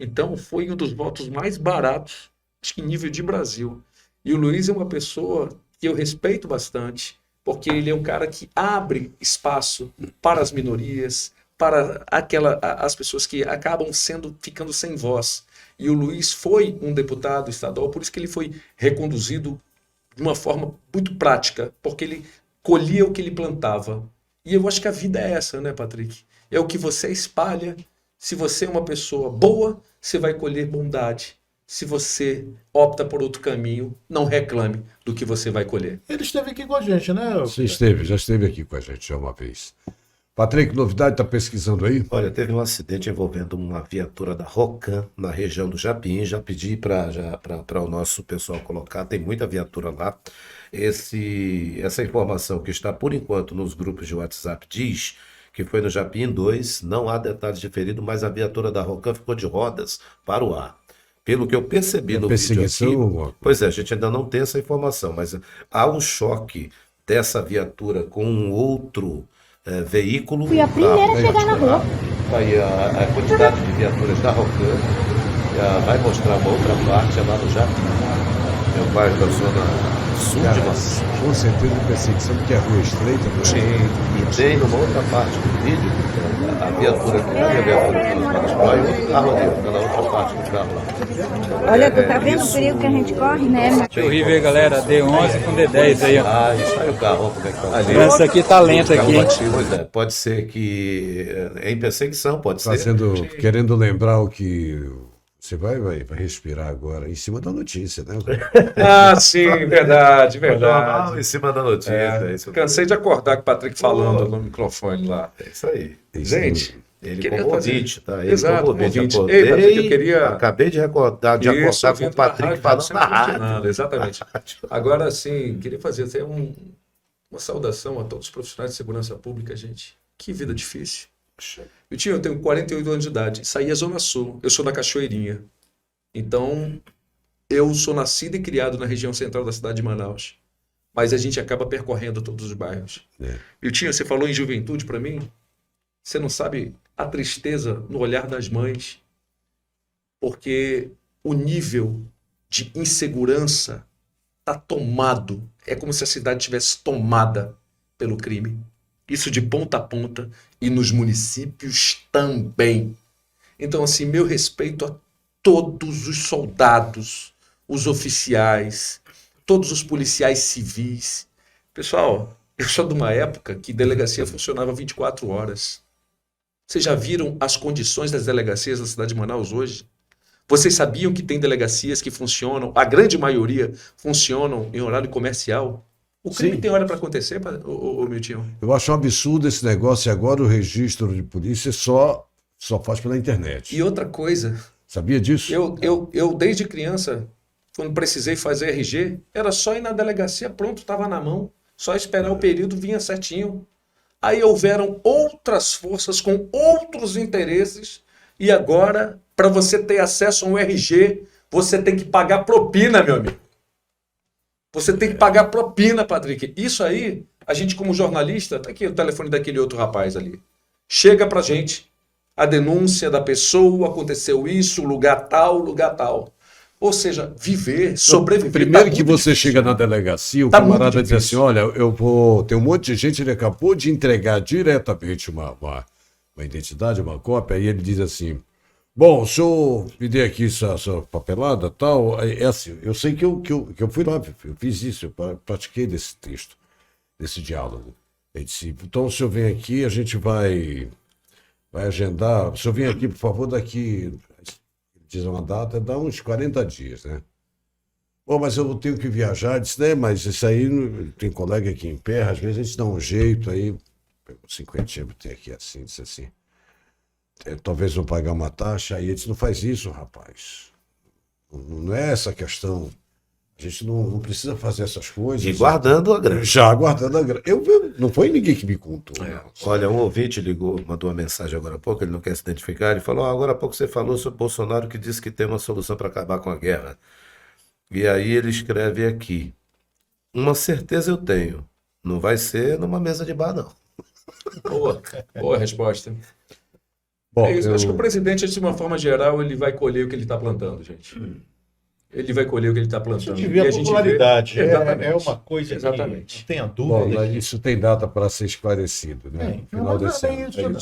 Então, foi um dos votos mais baratos, acho que em nível de Brasil. E o Luiz é uma pessoa que eu respeito bastante, porque ele é um cara que abre espaço para as minorias, para as pessoas que acabam ficando sem voz. E o Luiz foi um deputado estadual, por isso que ele foi reconduzido de uma forma muito prática, porque ele colhia o que ele plantava. E eu acho que a vida é essa, né, Patrick? É o que você espalha. Se você é uma pessoa boa, você vai colher bondade. Se você opta por outro caminho, não reclame do que você vai colher. Ele esteve aqui com a gente, né? Você já esteve aqui com a gente já uma vez. Patrick, novidade, tá pesquisando aí? Olha, teve um acidente envolvendo uma viatura da Rocan na região do Japim. Já pedi para o nosso pessoal colocar, tem muita viatura lá. Essa informação que está, por enquanto, nos grupos de WhatsApp diz que foi no Japim 2, não há detalhes de ferido, mas a viatura da Rocan ficou de rodas para o ar. Pelo que eu percebi no vídeo aqui, pois é, a gente ainda não tem essa informação, mas há um choque dessa viatura com um outro veículo. Fui a primeira a chegar na rua. Aí a quantidade de viaturas da Rocan vai mostrar uma outra parte lá no Japim. É o bairro da zona sul de Maceió. Com certeza perseguição, porque a rua é estreita. E tem numa outra parte do vídeo, a viatura que não é a viatura que nós vamos para outro carro ali, pela outra parte do carro lá. Olha, tu tá vendo o perigo que a gente corre, né? Que horrível, galera. D11 com D10 aí, ó. Ah, isso aí o carro, como é que tá? Ali. Essa aqui tá lenta aqui, hein? Pois é, pode ser que é em perseguição, pode ser. Querendo lembrar o que você vai respirar agora em cima da notícia, né? Ah, sim, verdade. Em cima da notícia. Isso Cansei de acordar com o Patrick falando no microfone lá. É isso aí. Gente, Ele como ouvinte, tá? Ele Exato, como ouvinte. ouvinte. Ei, Patrick, eu queria... Acabei de acordar com o Patrick falando na rádio. Exatamente. Agora, sim, queria fazer até uma saudação a todos os profissionais de segurança pública, gente. Que vida difícil. Eu tenho 48 anos de idade, saí da Zona Sul, eu sou da Cachoeirinha. Então, eu sou nascido e criado na região central da cidade de Manaus. Mas a gente acaba percorrendo todos os bairros. Você falou em juventude para mim? Você não sabe a tristeza no olhar das mães, porque o nível de insegurança está tomado. É como se a cidade estivesse tomada pelo crime. Isso de ponta a ponta e nos municípios também. Então, assim, meu respeito a todos os soldados, os oficiais, todos os policiais civis. Pessoal, eu sou de uma época que delegacia funcionava 24 horas. Vocês já viram as condições das delegacias da cidade de Manaus hoje? Vocês sabiam que tem delegacias que funcionam, a grande maioria funcionam em horário comercial? O crime tem hora para acontecer, Miltinho? Eu acho um absurdo esse negócio e agora o registro de polícia só faz pela internet. E outra coisa... Sabia disso? Eu desde criança, quando precisei fazer RG, era só ir na delegacia, pronto, estava na mão. Só esperar o período, vinha certinho. Aí houveram outras forças com outros interesses e agora, para você ter acesso a um RG, você tem que pagar propina, meu amigo. Você tem que pagar propina, Patrick. Isso aí, a gente como jornalista, tá aqui o telefone daquele outro rapaz ali. Chega pra gente a denúncia da pessoa, aconteceu isso, lugar tal. Ou seja, viver, sobreviver. Primeiro que você chega na delegacia, o camarada diz assim, olha, tem um monte de gente, ele acabou de entregar diretamente uma identidade, uma cópia, e ele diz assim, bom, o senhor me dê aqui essa papelada tal. É assim, eu sei que eu fui lá, eu fiz isso, eu pratiquei desse texto, desse diálogo. Ele disse, então o senhor vem aqui, a gente vai agendar, o senhor vem aqui, por favor, daqui, diz uma data, dá uns 40 dias, né? Bom, mas eu tenho que viajar, disse, né, mas isso aí, tem colega aqui em pé, às vezes a gente dá um jeito, aí, pegou 50, tem aqui assim, disse assim, talvez não pagar uma taxa, aí ele disse, não faz isso, rapaz. Não é essa a questão. A gente não precisa fazer essas coisas. E guardando a grana. Já guardando a grana. Não foi ninguém que me contou. Olha, um ouvinte mandou uma mensagem agora há pouco, ele não quer se identificar, ele falou, agora há pouco você falou sobre Bolsonaro que disse que tem uma solução para acabar com a guerra. E aí ele escreve aqui, uma certeza eu tenho, não vai ser numa mesa de bar, não. Boa resposta. Bom, Acho que o presidente, de uma forma geral, ele vai colher o que ele está plantando, gente. Ele vai colher o que ele está plantando. A gente vê a popularidade. É uma coisa que não tenha dúvida. Bom, isso tem data para ser esclarecido, né? Final desse ano.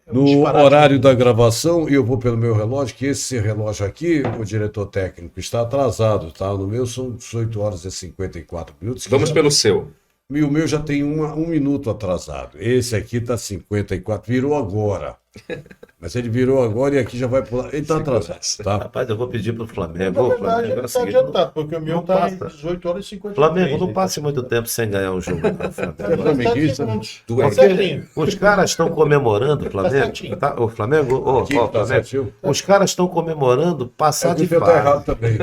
No horário da gravação, eu vou pelo meu relógio, que esse relógio aqui, o diretor técnico, está atrasado, tá? No meu são 18 horas e 54 minutos. Vamos pelo seu. E o meu já tem um minuto atrasado. Esse aqui está 54, virou agora. Mas ele virou agora e aqui já vai pular. Ele tá atrasado, tá? Rapaz, eu vou pedir pro Flamengo. Na Ô, verdade, Flamengo, é ele o está seguinte, adiantado, porque o meu não está em passa. 18 horas e 50 Flamengo, não passe muito tempo sem ganhar um jogo. Não, Flamengo. flamenguista, Tá certinho. Os caras estão comemorando, Tá Flamengo. certinho. Tá, o Flamengo, Aqui, tá Flamengo. certinho. Os caras estão comemorando passar de O tá fase. errado também.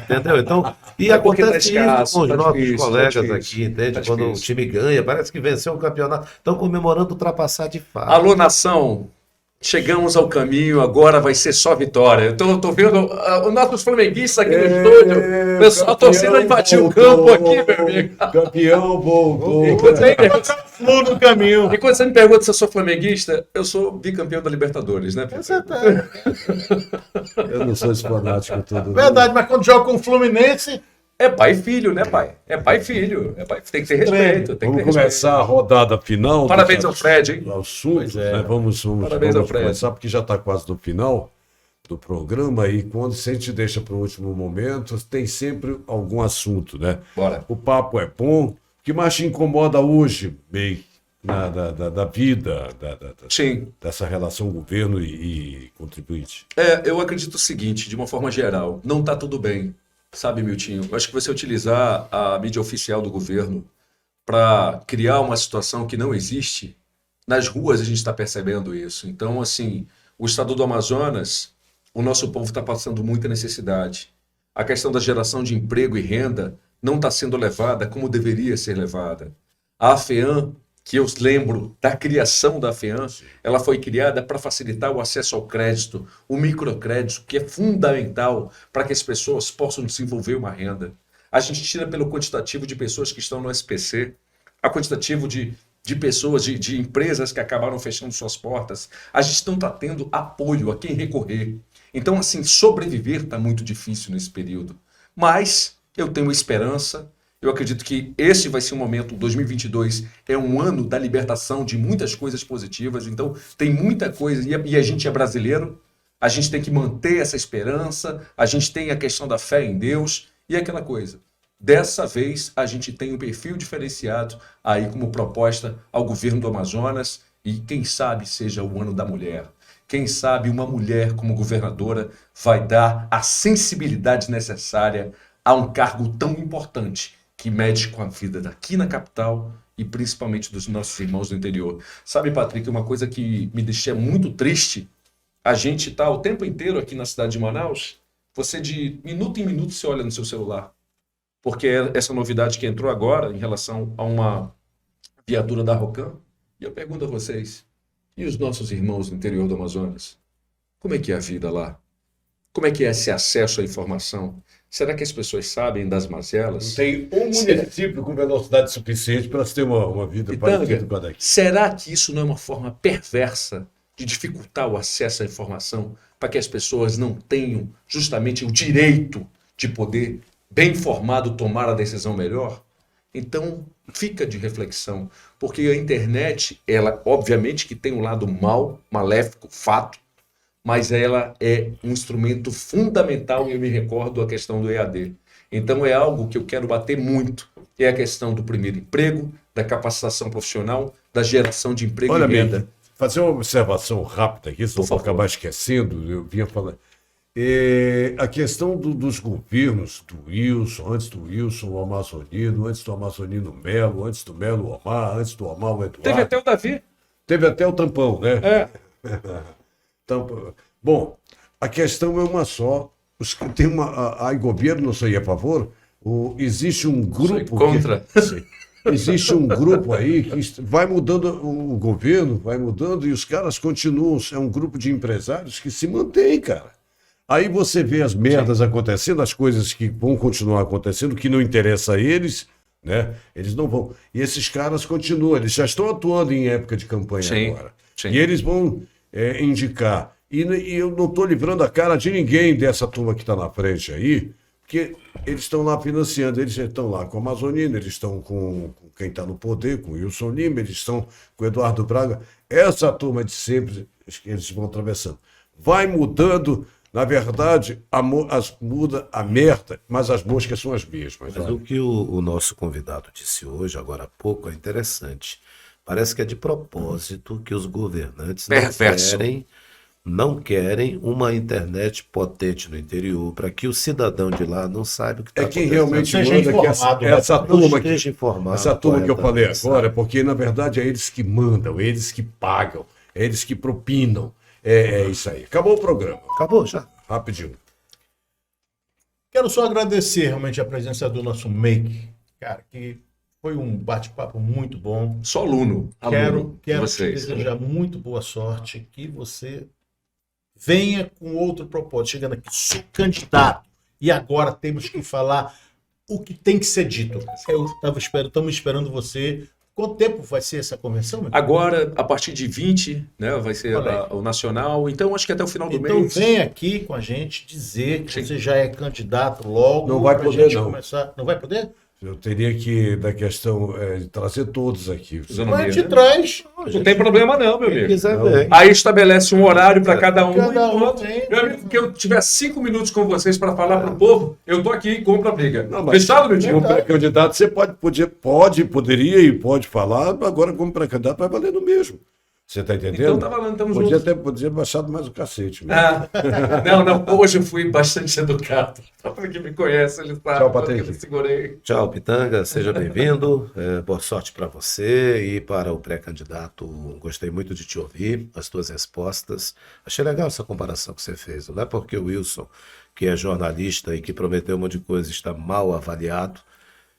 Entendeu? Então, e É porque tá acontece isso escasso, com os tá nossos difícil, tá colegas difícil, aqui, entende? tá Quando o difícil. time ganha, parece que venceu o campeonato. Estão comemorando ultrapassar de fase. Alô, nação! Chegamos ao caminho, agora vai ser só vitória. Eu tô vendo os nossos flamenguistas aqui no estúdio. O pessoal, a torcida invadiu o campo aqui, meu amigo. Campeão voltou. Flu no caminho. E quando você me pergunta se eu sou flamenguista, eu sou bicampeão da Libertadores, né? Você tá- Eu não sou esse fanático todo. Verdade, mas quando joga com o Fluminense, É pai e filho, né, pai? É pai e filho. É pai... Tem que ter respeito. Tem que Vamos ter começar a respeito. rodada final. Parabéns dos ao Fred, hein? assuntos, né? Vamos Parabéns ao Fred. começar, porque já está quase no final do programa e quando se a gente deixa para o último momento, tem sempre algum assunto, né? Bora. O papo é bom. O que mais te incomoda hoje, bem, da vida, Sim. dessa relação governo e contribuinte? Eu acredito o seguinte, de uma forma geral, não está tudo bem, sabe, Miltinho? Eu acho que você utilizar a mídia oficial do governo para criar uma situação que não existe, nas ruas a gente está percebendo isso. Então, assim, o estado do Amazonas, o nosso povo está passando muita necessidade. A questão da geração de emprego e renda não está sendo levada como deveria ser levada. A AFEAM, que eu lembro da criação da AFEAM, ela foi criada para facilitar o acesso ao crédito, o microcrédito, que é fundamental para que as pessoas possam desenvolver uma renda. A gente tira pelo quantitativo de pessoas que estão no SPC, a quantitativo de pessoas, de empresas que acabaram fechando suas portas. A gente não está tendo apoio a quem recorrer. Então, assim, sobreviver está muito difícil nesse período. Mas eu tenho esperança. Eu acredito que esse vai ser um momento, 2022 é um ano da libertação de muitas coisas positivas, então tem muita coisa, e a gente é brasileiro, a gente tem que manter essa esperança, a gente tem a questão da fé em Deus, e aquela coisa. Dessa vez, a gente tem um perfil diferenciado aí como proposta ao governo do Amazonas, e quem sabe seja o ano da mulher. Quem sabe uma mulher como governadora vai dar a sensibilidade necessária a um cargo tão importante, que mexe com a vida daqui na capital e principalmente dos nossos irmãos do interior. Sabe, Patrick, uma coisa que me deixa muito triste, a gente está o tempo inteiro aqui na cidade de Manaus, você de minuto em minuto se olha no seu celular, porque é essa novidade que entrou agora em relação a uma viatura da Rocan, e eu pergunto a vocês, e os nossos irmãos do interior do Amazonas? Como é que é a vida lá? Como é que é esse acesso à informação? Será que as pessoas sabem das mazelas? Não tem um município com velocidade suficiente para ter uma vida parecida com a daqui. Será que isso não é uma forma perversa de dificultar o acesso à informação para que as pessoas não tenham justamente o direito de poder, bem informado, tomar a decisão melhor? Então, fica de reflexão, porque a internet, ela obviamente que tem um lado mal, maléfico, fato, mas ela é um instrumento fundamental, e eu me recordo a questão do EAD. Então é algo que eu quero bater muito, é a questão do primeiro emprego, da capacitação profissional, da geração de emprego Olha, e renda. bem, fazer uma observação rápida aqui, senão vou acabar esquecendo, eu vinha falando. A questão dos governos, do Wilson, antes do Wilson, o Amazonino, antes do Amazonino Melo, antes do Melo o Omar, antes do Omar o Eduardo. Teve até o Davi. Teve até o Tampão, né? É. Então, bom, a questão é uma só. Tem a governo, não sei a favor, existe um grupo. Contra. Existe um grupo aí que vai mudando, o governo vai mudando e os caras continuam. É um grupo de empresários que se mantém, cara. Aí você vê as merdas acontecendo, as coisas que vão continuar acontecendo, que não interessa a eles, né? Eles não vão. E esses caras continuam, eles já estão atuando em época de campanha agora. Sim. E eles vão indicar. E eu não estou livrando a cara de ninguém dessa turma que está na frente aí, porque eles estão lá financiando, eles estão lá com a Amazonina, eles estão com quem está no poder, com o Wilson Lima, eles estão com o Eduardo Braga. Essa turma de sempre, eles vão atravessando. Vai mudando, na verdade, muda a merda, mas as moscas são as mesmas. Mas o que o nosso convidado disse hoje, agora há pouco, é interessante. Parece que é de propósito que os governantes Perverso. não querem uma internet potente no interior para que o cidadão de lá não saiba o que está É quem acontecendo. realmente Seja manda que informado, essa Não turma aqui. esteja informado Essa turma que eu falei corretamente, agora, sabe? porque na verdade é eles que mandam, eles que pagam, é eles que propinam. É isso aí. Acabou o programa. Acabou já. Rapidinho. Quero só agradecer realmente a presença do nosso Make, cara, que foi um bate-papo muito bom. Só aluno Quero de te vocês. desejar muito boa sorte, que você venha com outro propósito. Chegando aqui, sou candidato. E agora temos que falar o que tem que ser dito. Estamos esperando você. Quanto tempo vai ser essa convenção? Meu? Agora, a partir de 20, né, vai ser Olha aí. o nacional. Então, acho que até o final do Então mês. vem aqui com a gente dizer que Sim. você já é candidato logo. Não vai pra poder, gente não. Começar. Não vai poder? Eu teria que, da questão, de trazer todos aqui. Usando Mas mesmo, te né? traz. Não tem problema não, meu Quem amigo. quiser Não. ver. Aí estabelece um horário para cada um. Cada um e pronto. tem. Meu amigo, que eu tiver 5 minutos com vocês para falar pro povo, eu tô aqui e compro a briga. Não, mas Fechado, meu como tio? pré-candidato, você poderia e pode falar, agora como pré-candidato vai valer no mesmo. Você tá entendendo? Então tá valendo, tamo Podia junto. ter baixado mais o cacete. Mesmo. Ah, não, hoje eu fui bastante educado. Para quem me conhece, ele sabe. Tchau, Patrick. Eu me segurei. Tchau, Pitanga, seja bem-vindo. Boa sorte para você e para o pré-candidato. Gostei muito de te ouvir, as tuas respostas. Achei legal essa comparação que você fez. Não é porque o Wilson, que é jornalista e que prometeu um monte de coisa, está mal avaliado,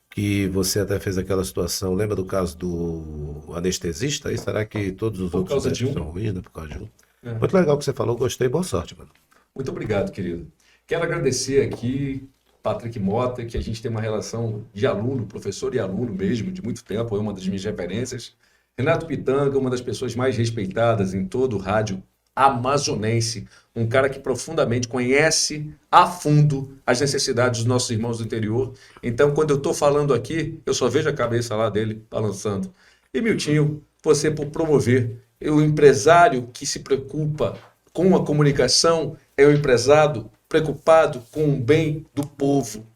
que você até fez aquela situação. Lembra do caso do anestesista? Aí será que todos os Por outros causa de médicos um? são ruins, né? Por causa de um? É. Muito legal o que você falou, gostei. Boa sorte, mano. Muito obrigado, querido. Quero agradecer aqui, Patrick Mota, que a gente tem uma relação de aluno, professor e aluno mesmo, de muito tempo, é uma das minhas referências. Renato Pitanga, uma das pessoas mais respeitadas em todo o rádio amazonense, um cara que profundamente conhece a fundo as necessidades dos nossos irmãos do interior. Então, quando eu estou falando aqui, eu só vejo a cabeça lá dele balançando. E Miltinho, você por promover o empresário que se preocupa com a comunicação, é o empresário preocupado com o bem do povo,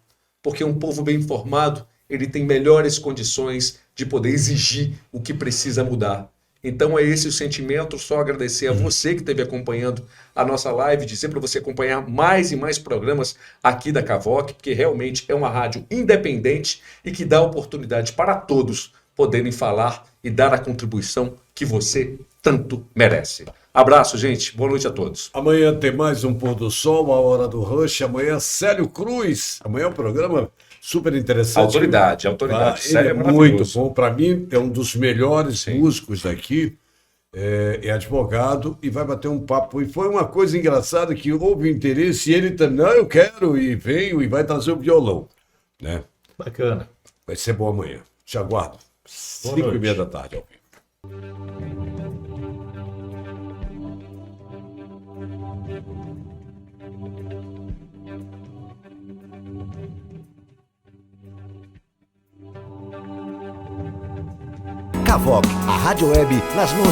porque um povo bem informado, ele tem melhores condições de poder exigir o que precisa mudar. Então é esse o sentimento, só agradecer a você que esteve acompanhando a nossa live, dizer para você acompanhar mais e mais programas aqui da Cavoc, porque realmente é uma rádio independente e que dá oportunidade para todos poderem falar e dar a contribuição que você tanto merece. Abraço, gente. Boa noite a todos. Amanhã tem mais um Pôr do Sol, a Hora do Rush. Amanhã, Célio Cruz. Amanhã é um programa super interessante. Autoridade. Ele Sério, é muito maravilhoso. bom. Para mim, é um dos melhores Sim. músicos daqui. É advogado e vai bater um papo. E foi uma coisa engraçada que houve interesse e ele também, não, eu quero, e veio e vai trazer o violão. Né? Bacana. Vai ser bom amanhã. Te aguardo. Boa 5h30 noite. da tarde, ao vivo. Cavoc, a rádio web nas mãos